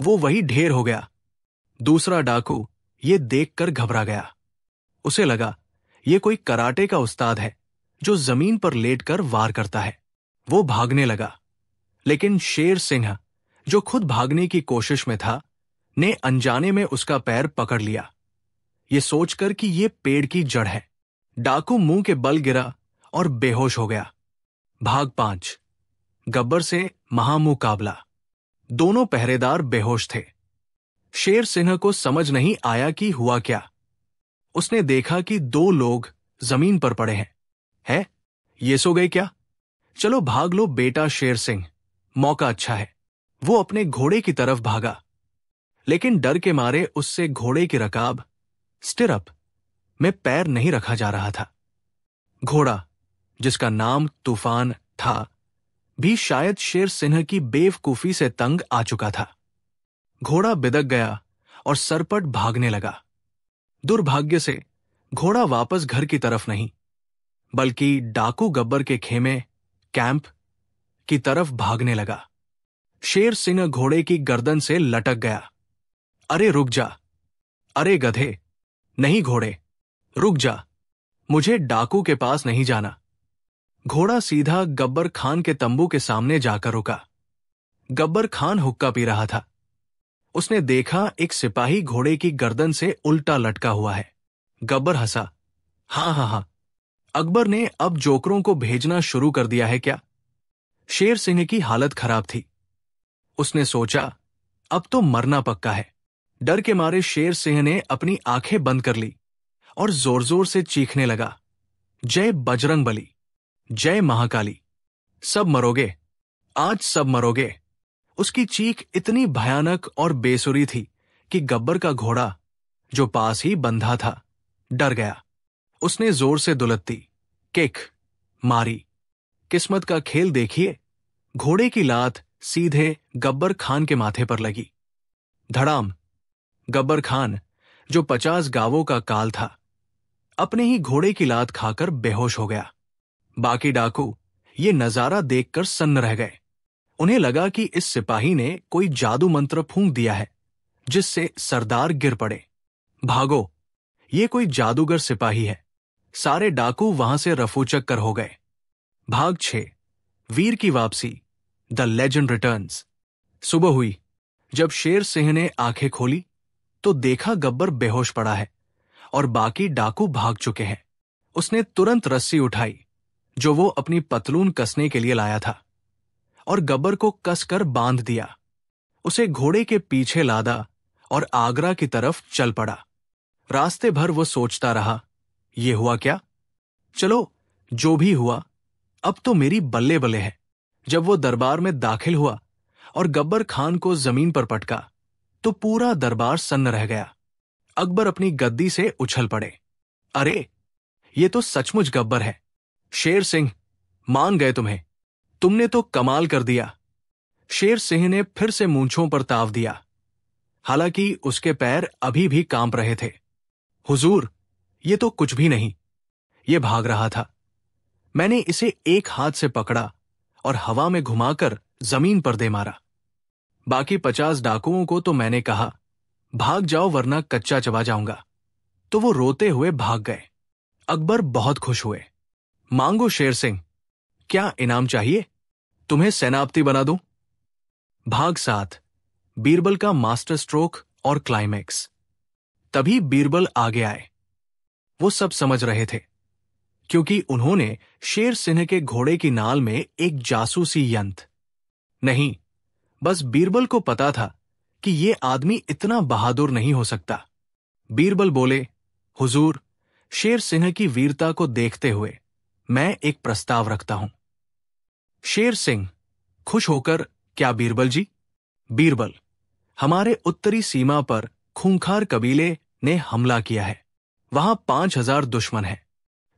वो वही ढेर हो गया। दूसरा डाकू ये देखकर घबरा गया। उसे लगा ये कोई कराटे का उस्ताद है जो जमीन पर लेटकर वार करता है। वो भागने लगा, लेकिन शेर सिंह, जो खुद भागने की कोशिश में था, ने अनजाने में उसका पैर पकड़ लिया, ये सोचकर कि ये पेड़ की जड़ है। डाकू मुंह के बल गिरा और बेहोश हो गया। भाग 5। गब्बर से महामुकाबला। दोनों पहरेदार बेहोश थे। शेर सिंह को समझ नहीं आया कि हुआ क्या। उसने देखा कि 2 लोग जमीन पर पड़े हैं। है? ये सो गए क्या? चलो भाग लो बेटा शेर सिंह, मौका अच्छा है। वो अपने घोड़े की तरफ भागा, लेकिन डर के मारे उससे घोड़े की रकाब, स्टिरअप, में पैर नहीं रखा जा रहा था। घोड़ा, जिसका नाम तूफान था, भी शायद शेर सिंह की बेवकूफी से तंग आ चुका था। घोड़ा बिदक गया और सरपट भागने लगा। दुर्भाग्य से घोड़ा वापस घर की तरफ नहीं, बल्कि डाकू गब्बर के खेमे, कैंप की तरफ भागने लगा। शेर सिंह घोड़े की गर्दन से लटक गया। अरे रुक जा! अरे गधे! नहीं घोड़े, रुक जा! मुझे डाकू के पास नहीं जाना। घोड़ा सीधा गब्बर खान के तंबू के सामने जाकर रुका। गब्बर खान हुक्का पी रहा था। उसने देखा एक सिपाही घोड़े की गर्दन से उल्टा लटका हुआ है। गब्बर हंसा। हाँ हाँ हाँ, अकबर ने अब जोकरों को भेजना शुरू कर दिया है क्या? शेर सिंह की हालत खराब थी। उसने सोचा, अब तो मरना पक्का है। डर के मारे शेर सिंह ने अपनी आंखें बंद कर ली और जोर जोर से चीखने लगा, जय बजरंगबली, जय महाकाली, सब मरोगे, आज सब मरोगे। उसकी चीख इतनी भयानक और बेसुरी थी कि गब्बर का घोड़ा, जो पास ही बंधा था, डर गया। उसने जोर से दुलत्ती, किक मारी। किस्मत का खेल देखिए, घोड़े की लात सीधे गब्बर खान के माथे पर लगी। धड़ाम। गब्बर खान, जो 50 गावों का काल था, अपने ही घोड़े की लात खाकर बेहोश हो गया। बाकी डाकू ये नजारा देखकर सन्न रह गए। उन्हें लगा कि इस सिपाही ने कोई जादू मंत्र फूंक दिया है, जिससे सरदार गिर पड़े। भागो, ये कोई जादूगर सिपाही है। सारे डाकू वहां से रफूचक्कर हो गए। भाग 6, वीर की वापसी, द लेजेंड रिटर्न्स। सुबह हुई। जब शेर सिंह ने आंखें खोली तो देखा गब्बर बेहोश पड़ा है और बाकी डाकू भाग चुके हैं। उसने तुरंत रस्सी उठाई, जो वो अपनी पतलून कसने के लिए लाया था, और गब्बर को कसकर बांध दिया। उसे घोड़े के पीछे लादा और आगरा की तरफ चल पड़ा। रास्ते भर वो सोचता रहा, ये हुआ क्या? चलो, जो भी हुआ, अब तो मेरी बल्ले बल्ले है। जब वो दरबार में दाखिल हुआ और गब्बर खान को जमीन पर पटका तो पूरा दरबार सन्न रह गया। अकबर अपनी गद्दी से उछल पड़े। अरे, ये तो सचमुच गब्बर है। शेर सिंह, मान गए तुम्हें। तुमने तो कमाल कर दिया। शेर सिंह ने फिर से मूंछों पर ताव दिया, हालांकि उसके पैर अभी भी कांप रहे थे। हुजूर, ये तो कुछ भी नहीं। ये भाग रहा था। मैंने इसे एक हाथ से पकड़ा और हवा में घुमाकर जमीन पर दे मारा। बाकी 50 डाकुओं को तो मैंने कहा, भाग जाओ वरना कच्चा चबा जाऊंगा, तो वो रोते हुए भाग गए। अकबर बहुत खुश हुए। मांगो शेर सिंह, क्या इनाम चाहिए? तुम्हें सेनापति बना दूं? भाग 7, बीरबल का मास्टर स्ट्रोक और क्लाइमैक्स। तभी बीरबल आगे आए। वो सब समझ रहे थे, क्योंकि उन्होंने शेर सिंह के घोड़े की नाल में एक जासूसी यंत्र। नहीं, बस बीरबल को पता था कि ये आदमी इतना बहादुर नहीं हो सकता। बीरबल बोले, हुजूर, शेर सिंह की वीरता को देखते हुए मैं एक प्रस्ताव रखता हूं। शेर सिंह खुश होकर, क्या बीरबल जी? बीरबल, हमारे उत्तरी सीमा पर खूंखार कबीले ने हमला किया है। वहां 5000 दुश्मन हैं।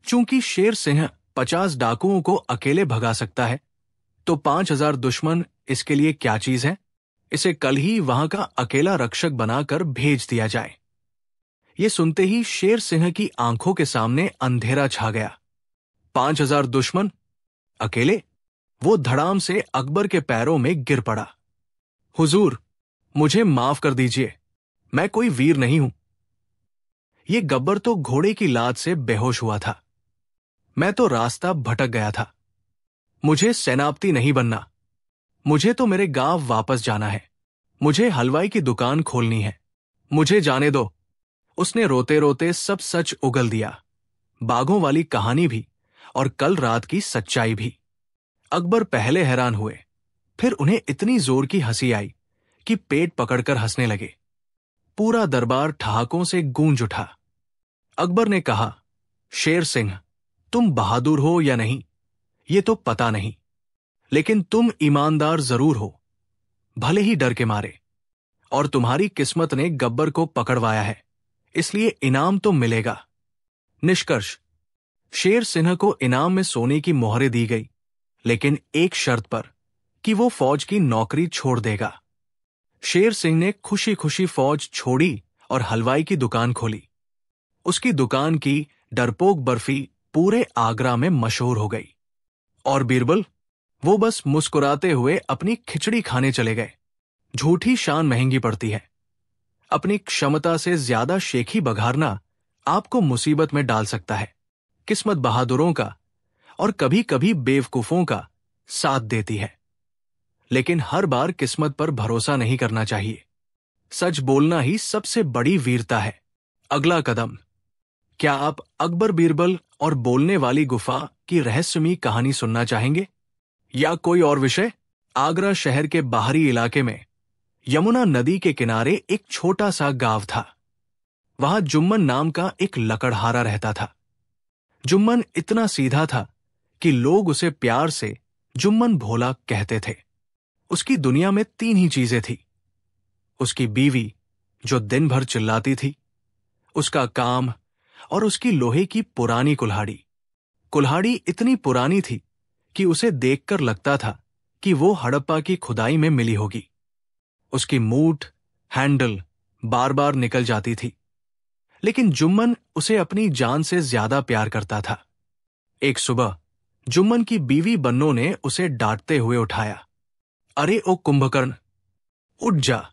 चूंकि शेर सिंह 50 डाकुओं को अकेले भगा सकता है, तो 5000 दुश्मन इसके लिए क्या चीज है? इसे कल ही वहां का अकेला रक्षक बनाकर भेज दिया जाए। ये सुनते ही शेर सिंह की आंखों के सामने अंधेरा छा गया। 5000 दुश्मन अकेले? वो धड़ाम से अकबर के पैरों में गिर पड़ा। हुजूर, मुझे माफ कर दीजिए, मैं कोई वीर नहीं हूं। ये गब्बर तो घोड़े की लात से बेहोश हुआ था। मैं तो रास्ता भटक गया था। मुझे सेनापति नहीं बनना। मुझे तो मेरे गांव वापस जाना है। मुझे हलवाई की दुकान खोलनी है। मुझे जाने दो। उसने रोते रोते सब सच उगल दिया, बाघों वाली कहानी भी और कल रात की सच्चाई भी। अकबर पहले हैरान हुए, फिर उन्हें इतनी जोर की हंसी आई कि पेट पकड़कर हंसने लगे। पूरा दरबार ठहाकों से गूंज उठा। अकबर ने कहा, शेर सिंह, तुम बहादुर हो या नहीं, ये तो पता नहीं, लेकिन तुम ईमानदार जरूर हो, भले ही डर के मारे। और तुम्हारी किस्मत ने गब्बर को पकड़वाया है, इसलिए इनाम तो मिलेगा। निष्कर्ष, शेर सिंह को इनाम में सोने की मोहरें दी गई, लेकिन एक शर्त पर कि वो फौज की नौकरी छोड़ देगा। शेर सिंह ने खुशी खुशी फौज छोड़ी और हलवाई की दुकान खोली। उसकी दुकान की डरपोक बर्फी पूरे आगरा में मशहूर हो गई। और बीरबल, वो बस मुस्कुराते हुए अपनी खिचड़ी खाने चले गए। झूठी शान महंगी पड़ती है। अपनी क्षमता से ज्यादा शेखी बघारना आपको मुसीबत में डाल सकता है। किस्मत बहादुरों का और कभी कभी बेवकूफों का साथ देती है, लेकिन हर बार किस्मत पर भरोसा नहीं करना चाहिए। सच बोलना ही सबसे बड़ी वीरता है। अगला कदम। क्या आप अकबर बीरबल और बोलने वाली गुफा की रहस्यमयी कहानी सुनना चाहेंगे, या कोई और विषय? आगरा शहर के बाहरी इलाके में यमुना नदी के किनारे एक छोटा सा गांव था। वहां जुम्मन नाम का एक लकड़हारा रहता था। जुम्मन इतना सीधा था कि लोग उसे प्यार से जुम्मन भोला कहते थे। उसकी दुनिया में 3 ही चीजें थी: उसकी बीवी जो दिन भर चिल्लाती थी, उसका काम और उसकी लोहे की पुरानी कुल्हाड़ी। कुल्हाड़ी इतनी पुरानी थी कि उसे देखकर लगता था कि वो हड़प्पा की खुदाई में मिली होगी। उसकी मूठ, हैंडल बार बार निकल जाती थी, लेकिन जुम्मन उसे अपनी जान से ज्यादा प्यार करता था। एक सुबह जुम्मन की बीवी बन्नो ने उसे डांटते हुए उठाया। अरे ओ कुंभकर्ण, उठ जा,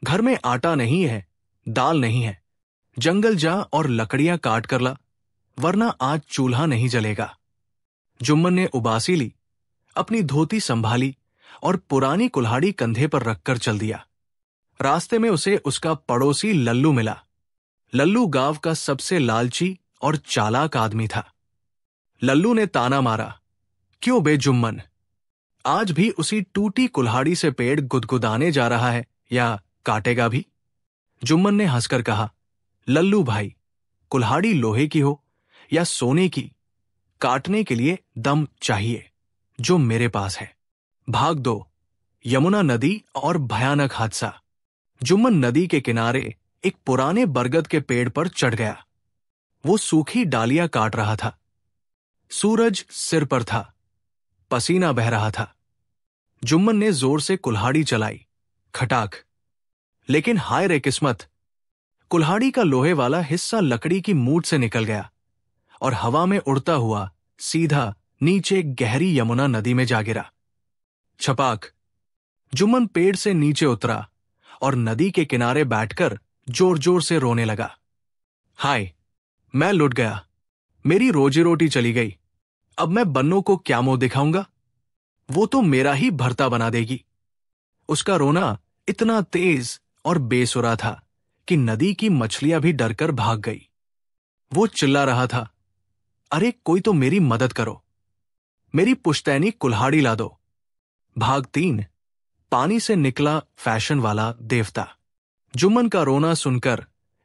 घर में आटा नहीं है, दाल नहीं है, जंगल जा और लकड़ियां काट कर ला, वरना आज चूल्हा नहीं जलेगा। जुम्मन ने उबासी ली, अपनी धोती संभाली और पुरानी कुल्हाड़ी कंधे पर रखकर चल दिया। रास्ते में उसे उसका पड़ोसी लल्लू मिला। लल्लू गांव का सबसे लालची और चालाक आदमी था। लल्लू ने ताना मारा, क्यों बे जुम्मन, आज भी उसी टूटी कुल्हाड़ी से पेड़ गुदगुदाने जा रहा है या काटेगा भी? जुम्मन ने हंसकर कहा, लल्लू भाई, कुल्हाड़ी लोहे की हो या सोने की, काटने के लिए दम चाहिए, जो मेरे पास है। भाग 2। यमुना नदी और भयानक हादसा। जुम्मन नदी के किनारे एक पुराने बरगद के पेड़ पर चढ़ गया। वो सूखी डालियां काट रहा था। सूरज सिर पर था, पसीना बह रहा था। जुम्मन ने जोर से कुल्हाड़ी चलाई, खटाक। लेकिन हाय रे किस्मत, कुल्हाड़ी का लोहे वाला हिस्सा लकड़ी की मूठ से निकल गया और हवा में उड़ता हुआ सीधा नीचे गहरी यमुना नदी में जा गिरा। छपाक। जुम्मन पेड़ से नीचे उतरा और नदी के किनारे बैठकर जोर जोर से रोने लगा। हाय, मैं लुट गया, मेरी रोजी रोटी चली गई, अब मैं बन्नो को क्या मुंह दिखाऊंगा? वो तो मेरा ही भरता बना देगी। उसका रोना इतना तेज और बेसुरा था कि नदी की मछलियां भी डरकर भाग गई। वो चिल्ला रहा था, अरे कोई तो मेरी मदद करो, मेरी पुश्तैनी कुल्हाड़ी ला दो। भाग 3। पानी से निकला फैशन वाला देवता। जुम्मन का रोना सुनकर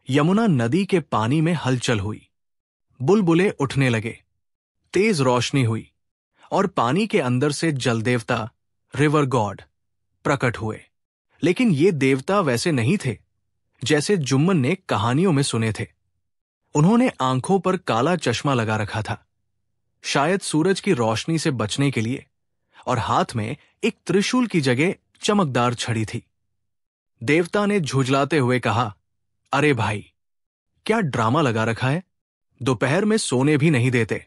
यमुना नदी के पानी में हलचल हुई। बुलबुले उठने लगे, तेज रोशनी हुई और पानी के अंदर से जल देवता रिवर गॉड प्रकट हुए। लेकिन ये देवता वैसे नहीं थे जैसे जुम्मन ने कहानियों में सुने थे। उन्होंने आंखों पर काला चश्मा लगा रखा था, शायद सूरज की रोशनी से बचने के लिए, और हाथ में एक त्रिशूल की जगह चमकदार छड़ी थी। देवता ने झुंझलाते हुए कहा, अरे भाई, क्या ड्रामा लगा रखा है? दोपहर में सोने भी नहीं देते।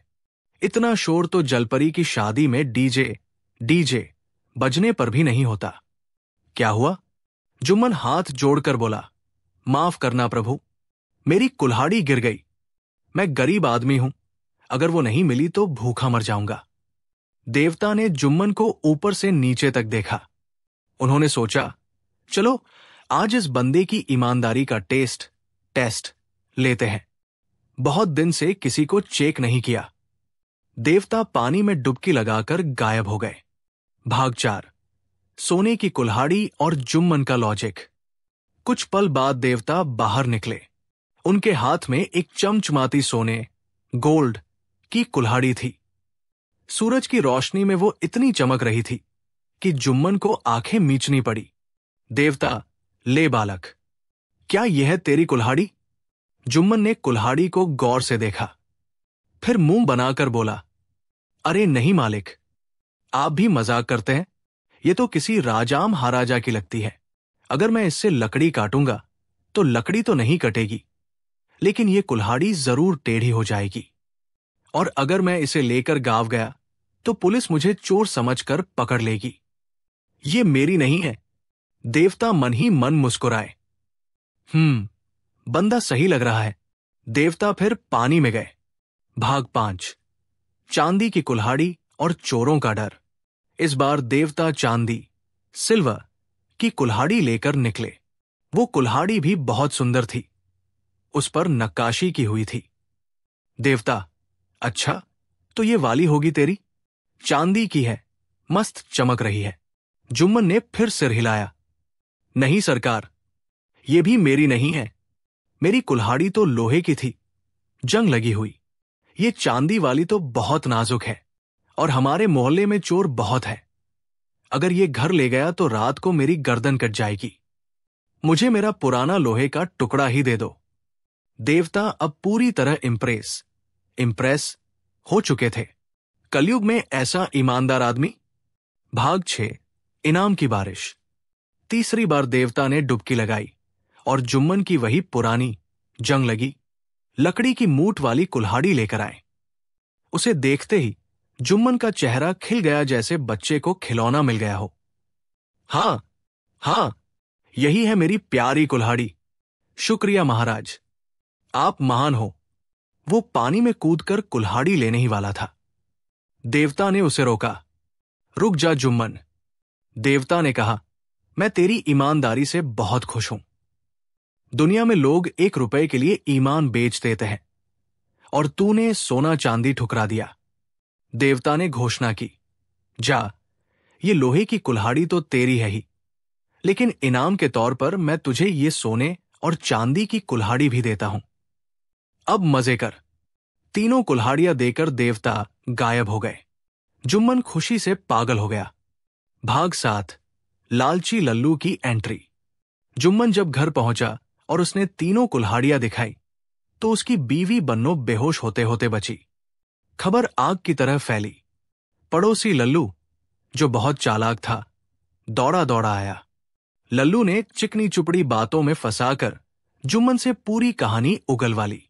इतना शोर तो जलपरी की शादी में डीजे बजने पर भी नहीं होता। क्या हुआ? जुम्मन हाथ जोड़कर बोला, माफ करना प्रभु, मेरी कुल्हाड़ी गिर गई। मैं गरीब आदमी हूं, अगर वो नहीं मिली तो भूखा मर जाऊंगा। देवता ने जुम्मन को ऊपर से नीचे तक देखा। उन्होंने सोचा, चलो आज इस बंदे की ईमानदारी का टेस्ट लेते हैं। बहुत दिन से किसी को चेक नहीं किया। देवता पानी में डुबकी लगाकर गायब हो गए। भाग 4। सोने की कुल्हाड़ी और जुम्मन का लॉजिक। कुछ पल बाद देवता बाहर निकले। उनके हाथ में एक चमचमाती सोने गोल्ड की कुल्हाड़ी थी। सूरज की रोशनी में वो इतनी चमक रही थी कि जुम्मन को आंखें मीचनी पड़ी। देवता, ले बालक, क्या यह तेरी कुल्हाड़ी? जुम्मन ने कुल्हाड़ी को गौर से देखा, फिर मुंह बनाकर बोला, अरे नहीं मालिक, आप भी मजाक करते हैं। ये तो किसी राजाम हाराजा की लगती है। अगर मैं इससे लकड़ी काटूंगा तो लकड़ी तो नहीं कटेगी, लेकिन ये कुल्हाड़ी जरूर टेढ़ी हो जाएगी, और अगर मैं इसे लेकर गांव गया तो पुलिस मुझे चोर समझकर पकड़ लेगी। ये मेरी नहीं है। देवता मन ही मन मुस्कुराए। बंदा सही लग रहा है। देवता फिर पानी में गए। भाग 5। चांदी की कुल्हाड़ी और चोरों का डर। इस बार देवता चांदी सिल्वर की कुल्हाड़ी लेकर निकले। वो कुल्हाड़ी भी बहुत सुंदर थी, उस पर नक्काशी की हुई थी। देवता, अच्छा, तो ये वाली होगी तेरी? चांदी की है, मस्त चमक रही है। जुम्मन ने फिर सिर हिलाया। नहीं सरकार, ये भी मेरी नहीं है। मेरी कुल्हाड़ी तो लोहे की थी, जंग लगी हुई। ये चांदी वाली तो बहुत नाजुक है, और हमारे मोहल्ले में चोर बहुत है। अगर ये घर ले गया तो रात को मेरी गर्दन कट जाएगी। मुझे मेरा पुराना लोहे का टुकड़ा ही दे दो। देवता अब पूरी तरह इम्प्रेस हो चुके थे। कलयुग में ऐसा ईमानदार आदमी। भाग 6, इनाम की बारिश। तीसरी बार देवता ने डुबकी लगाई और जुम्मन की वही पुरानी जंग लगी लकड़ी की मूठ वाली कुल्हाड़ी लेकर आए। उसे देखते ही जुम्मन का चेहरा खिल गया, जैसे बच्चे को खिलौना मिल गया हो। हाँ हाँ, यही है मेरी प्यारी कुल्हाड़ी। शुक्रिया महाराज, आप महान हो। वो पानी में कूदकर कुल्हाड़ी लेने ही वाला था। देवता ने उसे रोका। रुक जा जुम्मन, देवता ने कहा, मैं तेरी ईमानदारी से बहुत खुश हूं। दुनिया में लोग 1 रुपए के लिए ईमान बेच देते हैं, और तूने सोना चांदी ठुकरा दिया। देवता ने घोषणा की, जा, ये लोहे की कुल्हाड़ी तो तेरी है ही, लेकिन इनाम के तौर पर मैं तुझे ये सोने और चांदी की कुल्हाड़ी भी देता हूं। अब मजे कर। तीनों कुल्हाड़ियां देकर देवता गायब हो गए। जुम्मन खुशी से पागल हो गया। भाग 7, लालची लल्लू की एंट्री। जुम्मन जब घर पहुंचा और उसने तीनों कुल्हाड़ियां दिखाई, तो उसकी बीवी बन्नो बेहोश होते होते बची। खबर आग की तरह फैली। पड़ोसी लल्लू, जो बहुत चालाक था, दौड़ा दौड़ा आया। लल्लू ने चिकनी चुपड़ी बातों में फंसाकर जुम्मन से पूरी कहानी उगलवा ली।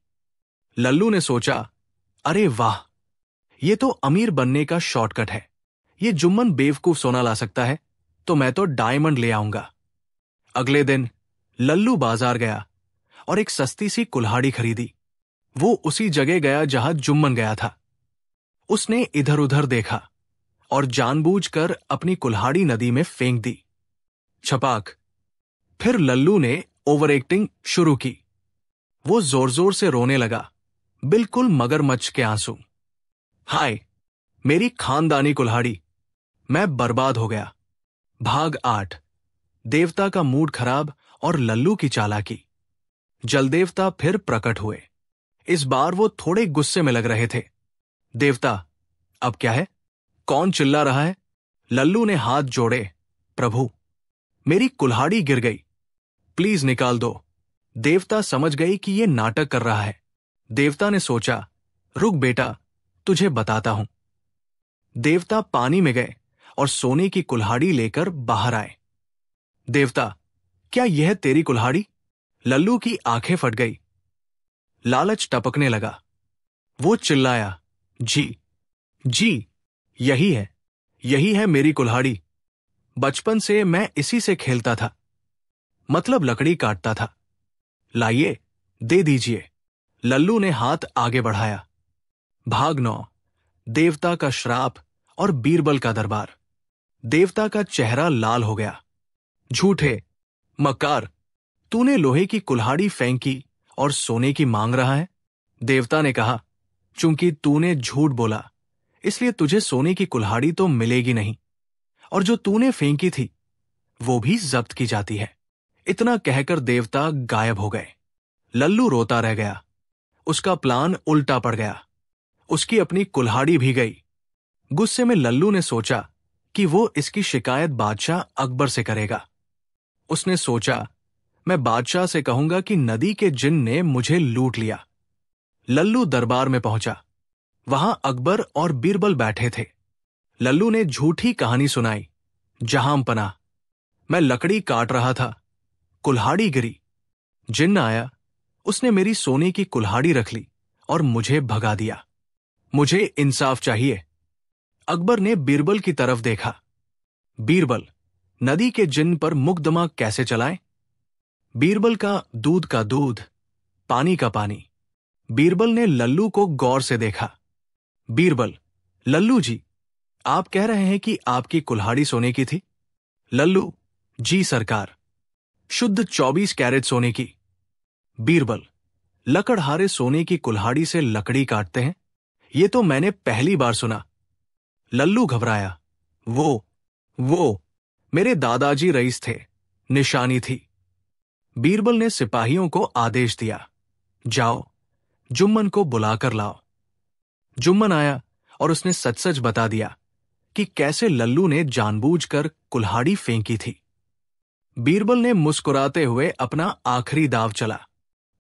लल्लू ने सोचा, अरे वाह, ये तो अमीर बनने का शॉर्टकट है। ये जुम्मन बेवकूफ सोना ला सकता है, तो मैं तो डायमंड ले आऊंगा। अगले दिन लल्लू बाजार गया और एक सस्ती सी कुल्हाड़ी खरीदी। वो उसी जगह गया जहां जुम्मन गया था। उसने इधर उधर देखा और जानबूझकर अपनी कुल्हाड़ी नदी में फेंक दी। छपाक। फिर लल्लू ने ओवर एक्टिंग शुरू की। वो जोर जोर से रोने लगा, बिल्कुल मगरमच्छ के आंसू। हाय, मेरी खानदानी कुल्हाड़ी, मैं बर्बाद हो गया। भाग 8, देवता का मूड खराब और लल्लू की चालाकी। जलदेवता फिर प्रकट हुए। इस बार वो थोड़े गुस्से में लग रहे थे। देवता, अब क्या है? कौन चिल्ला रहा है? लल्लू ने हाथ जोड़े। प्रभु, मेरी कुल्हाड़ी गिर गई, प्लीज निकाल दो। देवता समझ गई कि ये नाटक कर रहा है। देवता ने सोचा, रुक बेटा, तुझे बताता हूं। देवता पानी में गए और सोने की कुल्हाड़ी लेकर बाहर आए। देवता, क्या यह तेरी कुल्हाड़ी? लल्लू की आंखें फट गई। लालच टपकने लगा। वो चिल्लाया, जी जी, यही है मेरी कुल्हाड़ी। बचपन से मैं इसी से खेलता था, मतलब लकड़ी काटता था। लाइए, दे दीजिए। लल्लू ने हाथ आगे बढ़ाया। भाग 9, देवता का श्राप और बीरबल का दरबार। देवता का चेहरा लाल हो गया। झूठे, मक्कार, तूने लोहे की कुल्हाड़ी फेंकी और सोने की मांग रहा है? देवता ने कहा, चूंकि तूने झूठ बोला, इसलिए तुझे सोने की कुल्हाड़ी तो मिलेगी नहीं, और जो तूने फेंकी थी वो भी जब्त की जाती है। इतना कहकर देवता गायब हो गए। लल्लू रोता रह गया। उसका प्लान उल्टा पड़ गया। उसकी अपनी कुल्हाड़ी भी गई। गुस्से में लल्लू ने सोचा कि वो इसकी शिकायत बादशाह अकबर से करेगा। उसने सोचा, मैं बादशाह से कहूंगा कि नदी के जिन ने मुझे लूट लिया। लल्लू दरबार में पहुंचा। वहां अकबर और बीरबल बैठे थे। लल्लू ने झूठी कहानी सुनाई। जहां पना, मैं लकड़ी काट रहा था, कुल्हाड़ी गिरी, जिन्न आया, उसने मेरी सोने की कुल्हाड़ी रख ली और मुझे भगा दिया। मुझे इंसाफ चाहिए। अकबर ने बीरबल की तरफ देखा। बीरबल, नदी के जिन्न पर मुकदमा कैसे चलाएं? बीरबल का दूध, पानी का पानी। बीरबल ने लल्लू को गौर से देखा। बीरबल, लल्लू जी, आप कह रहे हैं कि आपकी कुल्हाड़ी सोने की थी? लल्लू, जी सरकार। शुद्ध 24 कैरेट सोने की। बीरबल, लकड़हारे सोने की कुल्हाड़ी से लकड़ी काटते हैं? ये तो मैंने पहली बार सुना। लल्लू घबराया। वो मेरे दादाजी रईस थे, निशानी थी। बीरबल ने सिपाहियों को आदेश दिया, जाओ, जुम्मन को बुलाकर लाओ। जुम्मन आया और उसने सच सच बता दिया कि कैसे लल्लू ने जानबूझकर कुल्हाड़ी फेंकी थी। बीरबल ने मुस्कुराते हुए अपना आखिरी दाव चला।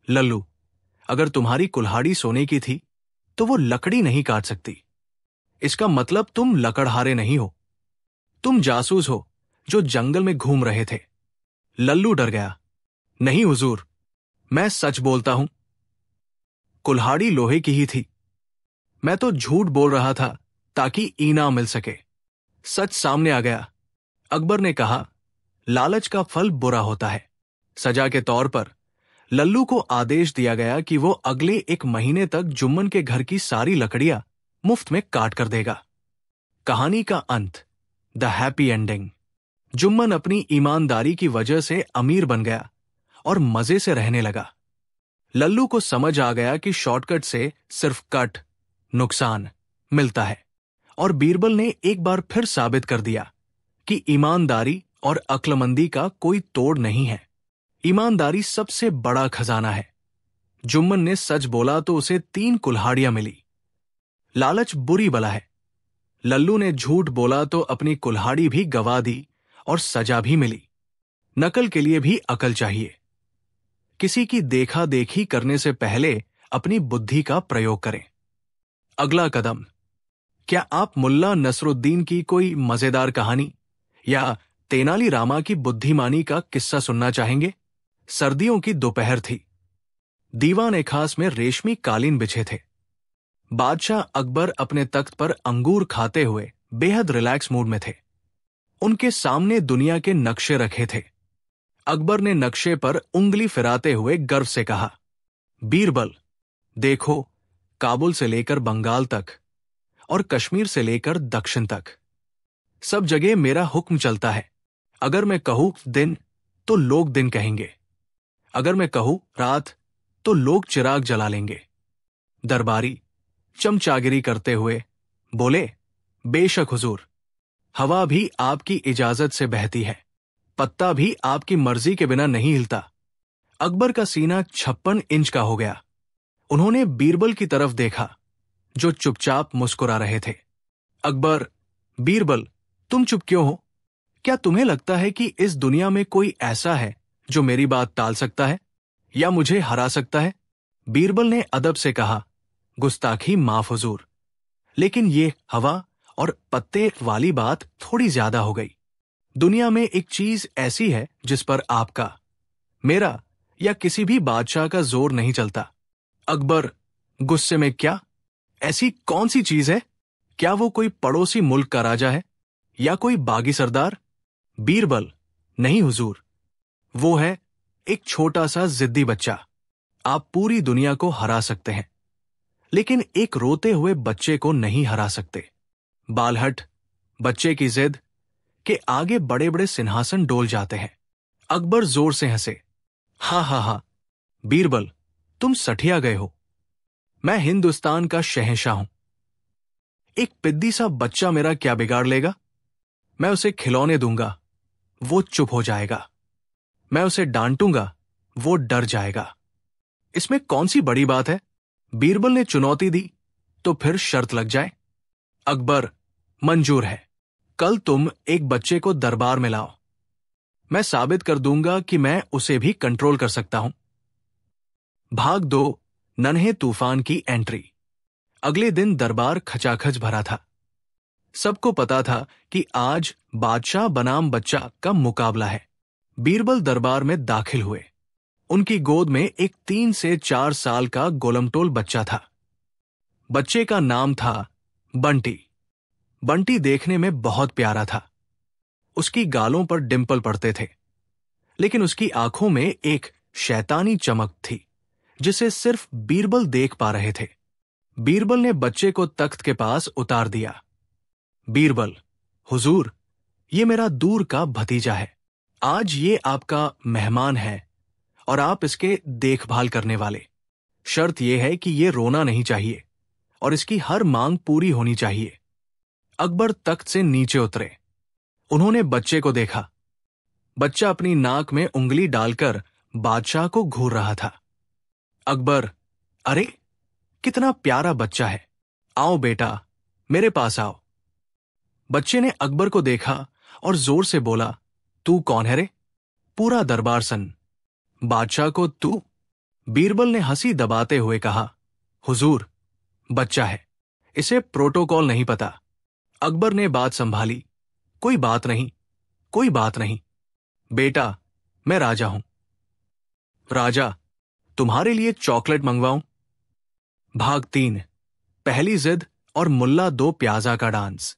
लल्लू, अगर तुम्हारी कुल्हाड़ी सोने की थी तो वो लकड़ी नहीं काट सकती। इसका मतलब तुम लकड़हारे नहीं हो, तुम जासूस हो जो जंगल में घूम रहे थे। लल्लू डर गया। नहीं हुजूर, मैं सच बोलता हूं। कुल्हाड़ी लोहे की ही थी। मैं तो झूठ बोल रहा था ताकि इनाम मिल सके। सच सामने आ गया। अकबर ने कहा, लालच का फल बुरा होता है। सजा के तौर पर लल्लू को आदेश दिया गया कि वो अगले 1 महीने तक जुम्मन के घर की सारी लकड़ियां मुफ्त में काट कर देगा। कहानी का अंत, द हैप्पी एंडिंग। जुम्मन अपनी ईमानदारी की वजह से अमीर बन गया और मजे से रहने लगा। लल्लू को समझ आ गया कि शॉर्टकट से सिर्फ कट, नुकसान मिलता है, और बीरबल ने एक बार फिर साबित कर दिया कि ईमानदारी और अक्लमंदी का कोई तोड़ नहीं है। ईमानदारी सबसे बड़ा खजाना है। जुम्मन ने सच बोला तो उसे 3 कुल्हाड़ियां मिली। लालच बुरी बला है। लल्लू ने झूठ बोला तो अपनी कुल्हाड़ी भी गवा दी और सजा भी मिली। नकल के लिए भी अकल चाहिए। किसी की देखा देखी करने से पहले अपनी बुद्धि का प्रयोग करें। अगला कदम, क्या आप मुल्ला नसरुद्दीन की कोई मजेदार कहानी या तेनालीरामा की बुद्धिमानी का किस्सा सुनना चाहेंगे? सर्दियों की दोपहर थी। दीवान खास में रेशमी कालीन बिछे थे। बादशाह अकबर अपने तख्त पर अंगूर खाते हुए बेहद रिलैक्स मूड में थे। उनके सामने दुनिया के नक्शे रखे थे। अकबर ने नक्शे पर उंगली फिराते हुए गर्व से कहा, बीरबल, देखो, काबुल से लेकर बंगाल तक और कश्मीर से लेकर दक्षिण तक सब जगह मेरा हुक्म चलता है। अगर मैं कहूं दिन तो लोग दिन कहेंगे, अगर मैं कहूं रात तो लोग चिराग जला लेंगे। दरबारी चमचागिरी करते हुए बोले, बेशक हुजूर, हवा भी आपकी इजाजत से बहती है, पत्ता भी आपकी मर्जी के बिना नहीं हिलता। अकबर का सीना 56 इंच का हो गया। उन्होंने बीरबल की तरफ देखा जो चुपचाप मुस्कुरा रहे थे। अकबर, बीरबल, तुम चुप क्यों हो? क्या तुम्हें लगता है कि इस दुनिया में कोई ऐसा है जो मेरी बात टाल सकता है या मुझे हरा सकता है? बीरबल ने अदब से कहा, गुस्ताखी माफ हुजूर, लेकिन ये हवा और पत्ते वाली बात थोड़ी ज्यादा हो गई। दुनिया में एक चीज ऐसी है जिस पर आपका, मेरा या किसी भी बादशाह का जोर नहीं चलता। अकबर, गुस्से में, क्या ऐसी कौन सी चीज है? क्या वो कोई पड़ोसी मुल्क का राजा है या कोई बागी सरदार? बीरबल, नहीं हुजूर, वो है एक छोटा सा जिद्दी बच्चा। आप पूरी दुनिया को हरा सकते हैं, लेकिन एक रोते हुए बच्चे को नहीं हरा सकते। बालहट, बच्चे की जिद के आगे बड़े बड़े सिंहासन डोल जाते हैं। अकबर जोर से हंसे, हा हा हा, बीरबल, तुम सठिया गए हो। मैं हिंदुस्तान का शहंशाह हूं। एक पिद्दी सा बच्चा मेरा क्या बिगाड़ लेगा? मैं उसे खिलौने दूंगा, वो चुप हो जाएगा। मैं उसे डांटूंगा, वो डर जाएगा। इसमें कौन सी बड़ी बात है? बीरबल ने चुनौती दी, तो फिर शर्त लग जाए। अकबर, मंजूर है। कल तुम एक बच्चे को दरबार में लाओ। मैं साबित कर दूंगा कि मैं उसे भी कंट्रोल कर सकता हूं। भाग 2, नन्हे तूफान की एंट्री। अगले दिन दरबार खचाखच भरा था। सबको पता था कि आज बादशाह बनाम बच्चा का मुकाबला है। बीरबल दरबार में दाखिल हुए। उनकी गोद में एक 3 से 4 साल का गोलमटोल बच्चा था। बच्चे का नाम था बंटी। बंटी देखने में बहुत प्यारा था। उसकी गालों पर डिंपल पड़ते थे, लेकिन उसकी आंखों में एक शैतानी चमक थी जिसे सिर्फ बीरबल देख पा रहे थे। बीरबल ने बच्चे को तख्त के पास उतार दिया। बीरबल, हुजूर, ये मेरा दूर का भतीजा है। आज ये आपका मेहमान है और आप इसके देखभाल करने वाले। शर्त यह है कि ये रोना नहीं चाहिए और इसकी हर मांग पूरी होनी चाहिए। अकबर तख्त से नीचे उतरे। उन्होंने बच्चे को देखा। बच्चा अपनी नाक में उंगली डालकर बादशाह को घूर रहा था। अकबर, अरे कितना प्यारा बच्चा है, आओ बेटा मेरे पास आओ। बच्चे ने अकबर को देखा और जोर से बोला, तू कौन है रे? पूरा दरबार सन्न। बादशाह को तू? बीरबल ने हंसी दबाते हुए कहा, हुजूर, बच्चा है, इसे प्रोटोकॉल नहीं पता। अकबर ने बात संभाली, कोई बात नहीं, कोई बात नहीं। बेटा, मैं राजा हूं। राजा, तुम्हारे लिए चॉकलेट मंगवाऊं? भाग 3, पहली जिद और मुल्ला दो प्याजा का डांस।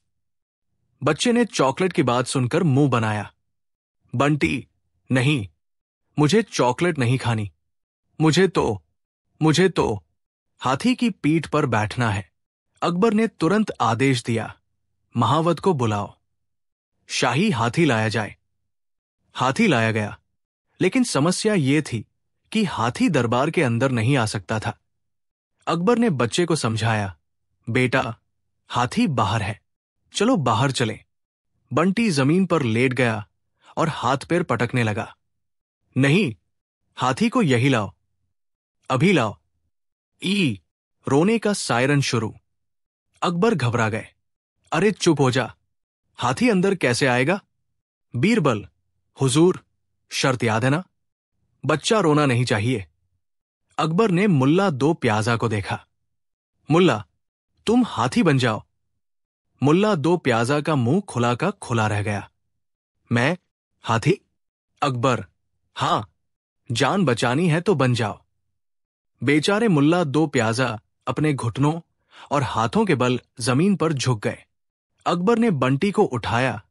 बच्चे ने चॉकलेट की बात सुनकर मुंह बनाया। बंटी, नहीं, मुझे चॉकलेट नहीं खानी। मुझे तो हाथी की पीठ पर बैठना है। अकबर ने तुरंत आदेश दिया, महावत को बुलाओ, शाही हाथी लाया जाए। हाथी लाया गया, लेकिन समस्या ये थी कि हाथी दरबार के अंदर नहीं आ सकता था। अकबर ने बच्चे को समझाया, बेटा, हाथी बाहर है, चलो बाहर चलें। बंटी जमीन पर लेट गया और हाथ पैर पटकने लगा। नहीं, हाथी को यही लाओ, अभी लाओ। ई रोने का सायरन शुरू। अकबर घबरा गए। अरे चुप हो जा, हाथी अंदर कैसे आएगा? बीरबल, हुजूर, शर्त याद है ना? बच्चा रोना नहीं चाहिए। अकबर ने मुल्ला दो प्याजा को देखा। मुल्ला, तुम हाथी बन जाओ। मुल्ला दो प्याजा का मुंह खुला का खुला रह गया। मैं हाथी? अकबर, हां, जान बचानी है तो बन जाओ। बेचारे मुल्ला दो प्याजा अपने घुटनों और हाथों के बल जमीन पर झुक गए। अकबर ने बंटी को उठाया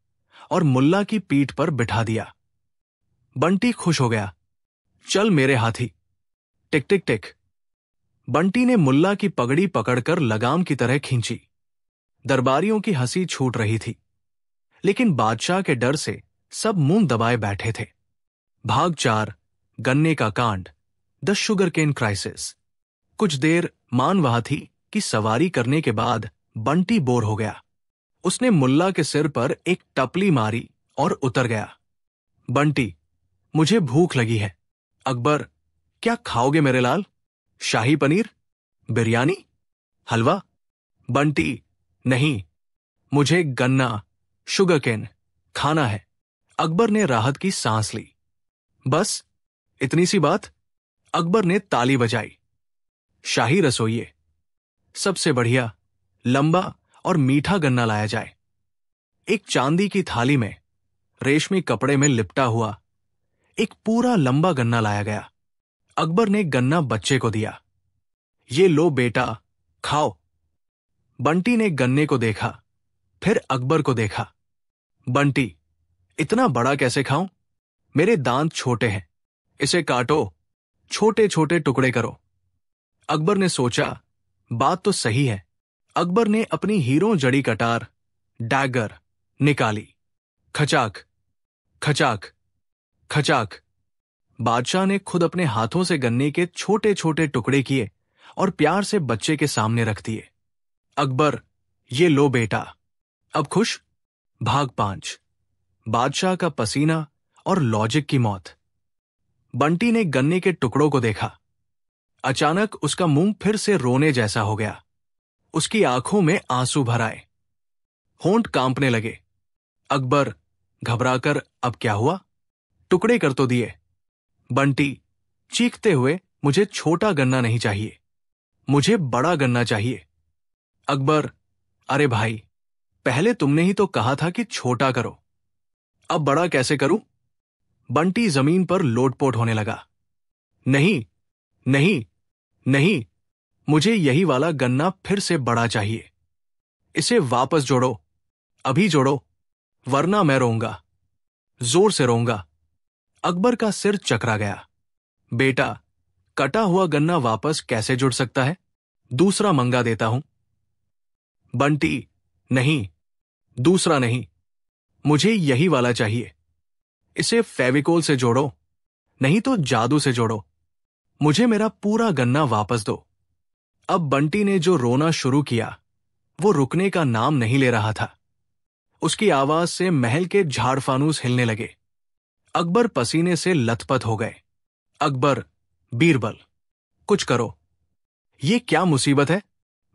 और मुल्ला की पीठ पर बिठा दिया। बंटी खुश हो गया। चल मेरे हाथी। टिक टिक टिक। बंटी ने मुल्ला की पगड़ी पकड़कर लगाम की तरह खींची। दरबारियों की हंसी छूट रही थी, लेकिन बादशाह के डर से सब मुंह दबाए बैठे थे। भाग 4, गन्ने का कांड, द शुगर केन क्राइसिस। कुछ देर मान वहां थी कि सवारी करने के बाद बंटी बोर हो गया। उसने मुल्ला के सिर पर एक टपली मारी और उतर गया। बंटी, मुझे भूख लगी है। अकबर, क्या खाओगे मेरे लाल? शाही पनीर, बिरयानी, हलवा? बंटी, नहीं, मुझे गन्ना, शुगर केन खाना है। अकबर ने राहत की सांस ली। बस इतनी सी बात? अकबर ने ताली बजाई। शाही रसोइये, सबसे बढ़िया, लंबा और मीठा गन्ना लाया जाए। एक चांदी की थाली में रेशमी कपड़े में लिपटा हुआ एक पूरा लंबा गन्ना लाया गया। अकबर ने गन्ना बच्चे को दिया। ये लो बेटा, खाओ। बंटी ने गन्ने को देखा, फिर अकबर को देखा। बंटी, इतना बड़ा कैसे खाऊं? मेरे दांत छोटे हैं, इसे काटो, छोटे छोटे टुकड़े करो। अकबर ने सोचा, बात तो सही है। अकबर ने अपनी हीरों जड़ी कटार, डैगर, निकाली। खचाक, खचाक, खचाक। बादशाह ने खुद अपने हाथों से गन्ने के छोटे छोटे टुकड़े किए और प्यार से बच्चे के सामने रख दिए। अकबर, ये लो बेटा, अब खुश? भाग 5, बादशाह का पसीना और लॉजिक की मौत। बंटी ने गन्ने के टुकड़ों को देखा। अचानक उसका मुंह फिर से रोने जैसा हो गया। उसकी आंखों में आंसू भर आए, होंठ कांपने लगे। अकबर घबराकर, अब क्या हुआ? टुकड़े कर तो दिए। बंटी चीखते हुए, मुझे छोटा गन्ना नहीं चाहिए, मुझे बड़ा गन्ना चाहिए। अकबर, अरे भाई, पहले तुमने ही तो कहा था कि छोटा करो, अब बड़ा कैसे करूं? बंटी जमीन पर लोटपोट होने लगा। नहीं, नहीं, नहीं, मुझे यही वाला गन्ना फिर से बड़ा चाहिए। इसे वापस जोड़ो, अभी जोड़ो, वरना मैं रोऊंगा, जोर से रोऊंगा। अकबर का सिर चकरा गया। बेटा, कटा हुआ गन्ना वापस कैसे जुड़ सकता है? दूसरा मंगा देता हूं। बंटी, नहीं, दूसरा नहीं, मुझे यही वाला चाहिए। इसे फेविकोल से जोड़ो, नहीं तो जादू से जोड़ो। मुझे मेरा पूरा गन्ना वापस दो। अब बंटी ने जो रोना शुरू किया वो रुकने का नाम नहीं ले रहा था। उसकी आवाज से महल के झाड़फानूस हिलने लगे। अकबर पसीने से लथपथ हो गए। अकबर, बीरबल, कुछ करो। ये क्या मुसीबत है?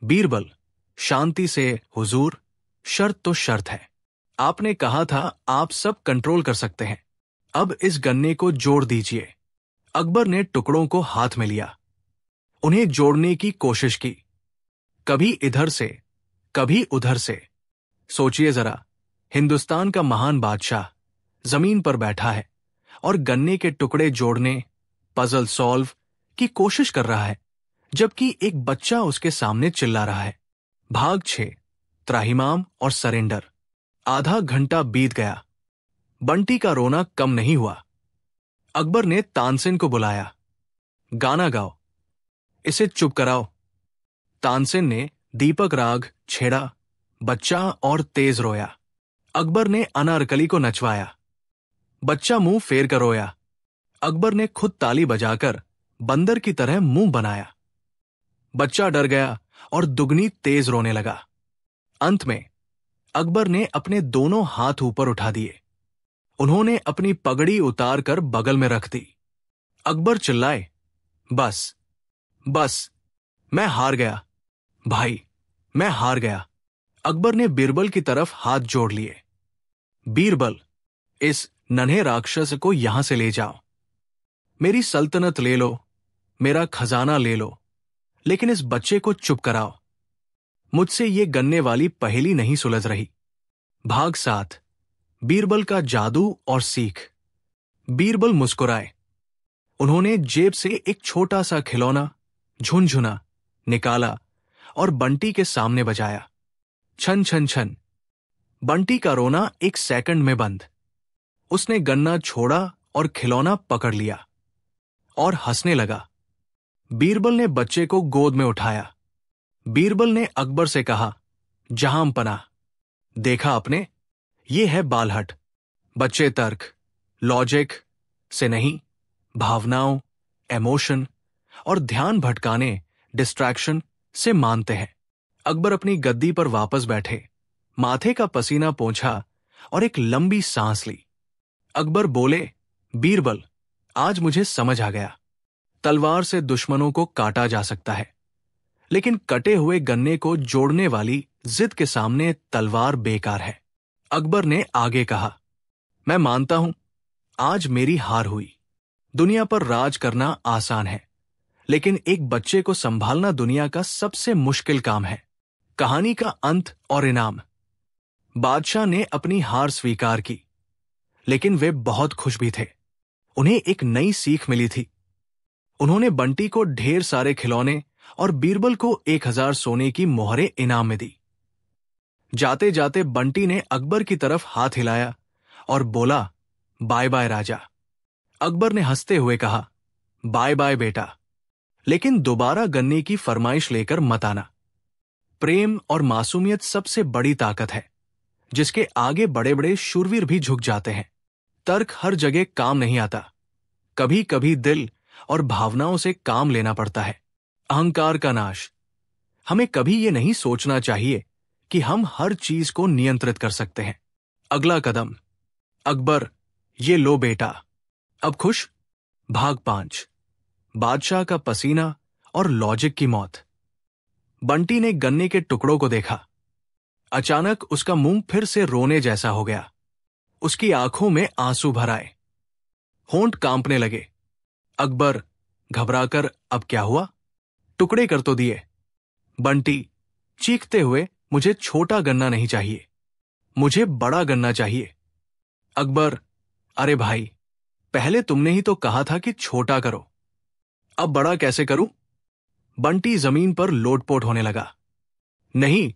बीरबल शांति से, हुजूर, शर्त तो शर्त है। आपने कहा था आप सब कंट्रोल कर सकते हैं। अब इस गन्ने को जोड़ दीजिए। अकबर ने टुकड़ों को हाथ में लिया, उन्हें जोड़ने की कोशिश की, कभी इधर से कभी उधर से। सोचिए जरा, हिंदुस्तान का महान बादशाह जमीन पर बैठा है और गन्ने के टुकड़े जोड़ने, पजल सॉल्व की कोशिश कर रहा है, जबकि एक बच्चा उसके सामने चिल्ला रहा है, भाग 6, त्राहिमाम और सरेंडर। आधा घंटा बीत गया, बंटी का रोना कम नहीं हुआ। अकबर ने तानसेन को बुलाया। गाना गाओ, इसे चुप कराओ। तानसेन ने दीपक राग छेड़ा, बच्चा और तेज रोया। अकबर ने अनारकली को नचवाया, बच्चा मुंह फेर कर रोया। अकबर ने खुद ताली बजाकर बंदर की तरह मुंह बनाया। बच्चा डर गया और दुगनी तेज रोने लगा। अंत में अकबर ने अपने दोनों हाथ ऊपर उठा दिए। उन्होंने अपनी पगड़ी उतारकर बगल में रख दी। अकबर चिल्लाए, बस बस, मैं हार गया भाई, मैं हार गया। अकबर ने बीरबल की तरफ हाथ जोड़ लिए। बीरबल, इस नन्हे राक्षस को यहां से ले जाओ। मेरी सल्तनत ले लो, मेरा खजाना ले लो, लेकिन इस बच्चे को चुप कराओ। मुझसे ये गन्ने वाली पहेली नहीं सुलझ रही। भाग 7, बीरबल का जादू और सीख। बीरबल मुस्कुराए। उन्होंने जेब से एक छोटा सा खिलौना, झुनझुना, निकाला और बंटी के सामने बजाया। छन छन छन। बंटी का रोना एक सेकंड में बंद। उसने गन्ना छोड़ा और खिलौना पकड़ लिया और हंसने लगा। बीरबल ने बच्चे को गोद में उठाया। बीरबल ने अकबर से कहा, जहां पनाह, देखा आपने, ये है बालहट। बच्चे तर्क, लॉजिक से नहीं, भावनाओं, इमोशन और ध्यान भटकाने, डिस्ट्रैक्शन से मानते हैं। अकबर अपनी गद्दी पर वापस बैठे, माथे का पसीना पोंछा और एक लंबी सांस ली। अकबर बोले, बीरबल, आज मुझे समझ आ गया। तलवार से दुश्मनों को काटा जा सकता है, लेकिन कटे हुए गन्ने को जोड़ने वाली जिद के सामने तलवार बेकार है। अकबर ने आगे कहा, मैं मानता हूं, आज मेरी हार हुई। दुनिया पर राज करना आसान है, लेकिन एक बच्चे को संभालना दुनिया का सबसे मुश्किल काम है। कहानी का अंत और इनाम। बादशाह ने अपनी हार स्वीकार की, लेकिन वे बहुत खुश भी थे। उन्हें एक नई सीख मिली थी। उन्होंने बंटी को ढेर सारे खिलौने और बीरबल को 1000 सोने की मोहरें इनाम में दी। जाते जाते बंटी ने अकबर की तरफ हाथ हिलाया और बोला, बाय बाय राजा। अकबर ने हंसते हुए कहा, बाय बाय बेटा, लेकिन दोबारा गन्ने की फरमाइश लेकर मत आना। प्रेम और मासूमियत सबसे बड़ी ताकत है, जिसके आगे बड़े बड़े शूरवीर भी झुक जाते हैं। तर्क हर जगह काम नहीं आता। कभी कभी दिल और भावनाओं से काम लेना पड़ता है। अहंकार का नाश। हमें कभी ये नहीं सोचना चाहिए कि हम हर चीज को नियंत्रित कर सकते हैं। अगला कदम। अकबर, ये लो बेटा, अब खुश। भाग 5, बादशाह का पसीना और लॉजिक की मौत। बंटी ने गन्ने के टुकड़ों को देखा। अचानक उसका मुंह फिर से रोने जैसा हो गया। उसकी आंखों में आंसू भर आए, होंठ कांपने लगे। अकबर घबराकर, अब क्या हुआ? टुकड़े कर तो दिए। बंटी चीखते हुए, मुझे छोटा गन्ना नहीं चाहिए, मुझे बड़ा गन्ना चाहिए। अकबर, अरे भाई, पहले तुमने ही तो कहा था कि छोटा करो, अब बड़ा कैसे करूं? बंटी जमीन पर लोटपोट होने लगा। नहीं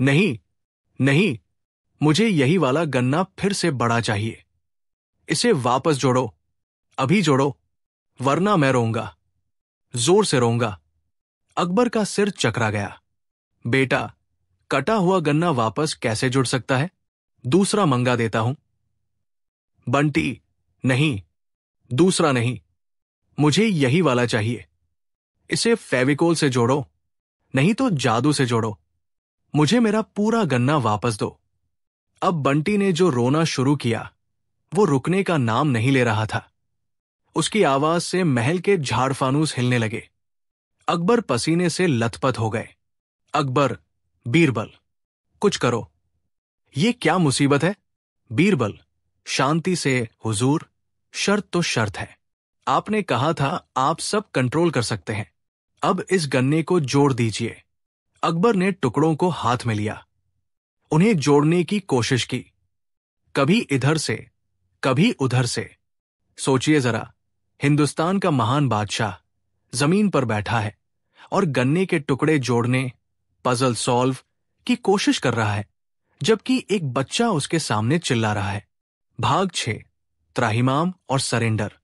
नहीं नहीं, मुझे यही वाला गन्ना फिर से बड़ा चाहिए। इसे वापस जोड़ो, अभी जोड़ो, वरना मैं रोऊंगा, जोर से रोऊंगा। अकबर का सिर चकरा गया। बेटा, कटा हुआ गन्ना वापस कैसे जुड़ सकता है? दूसरा मंगा देता हूं। बंटी नहीं, दूसरा नहीं, मुझे यही वाला चाहिए। इसे फेविकोल से जोड़ो, नहीं तो जादू से जोड़ो। मुझे मेरा पूरा गन्ना वापस दो। अब बंटी ने जो रोना शुरू किया वो रुकने का नाम नहीं ले रहा था। उसकी आवाज से महल के झाड़ फानूस हिलने लगे। अकबर पसीने से लथपथ हो गए। अकबर, बीरबल, कुछ करो। ये क्या मुसीबत है? बीरबल शांति से, हुजूर, शर्त तो शर्त है। आपने कहा था आप सब कंट्रोल कर सकते हैं। अब इस गन्ने को जोड़ दीजिए। अकबर ने टुकड़ों को हाथ में लिया, उन्हें जोड़ने की कोशिश की, कभी इधर से, कभी उधर से। सोचिए जरा, हिंदुस्तान का महान बादशाह जमीन पर बैठा है और गन्ने के टुकड़े जोड़ने, पजल सॉल्व की कोशिश कर रहा है, जबकि एक बच्चा उसके सामने चिल्ला रहा है, भाग 6, त्राहिमाम और सरेंडर।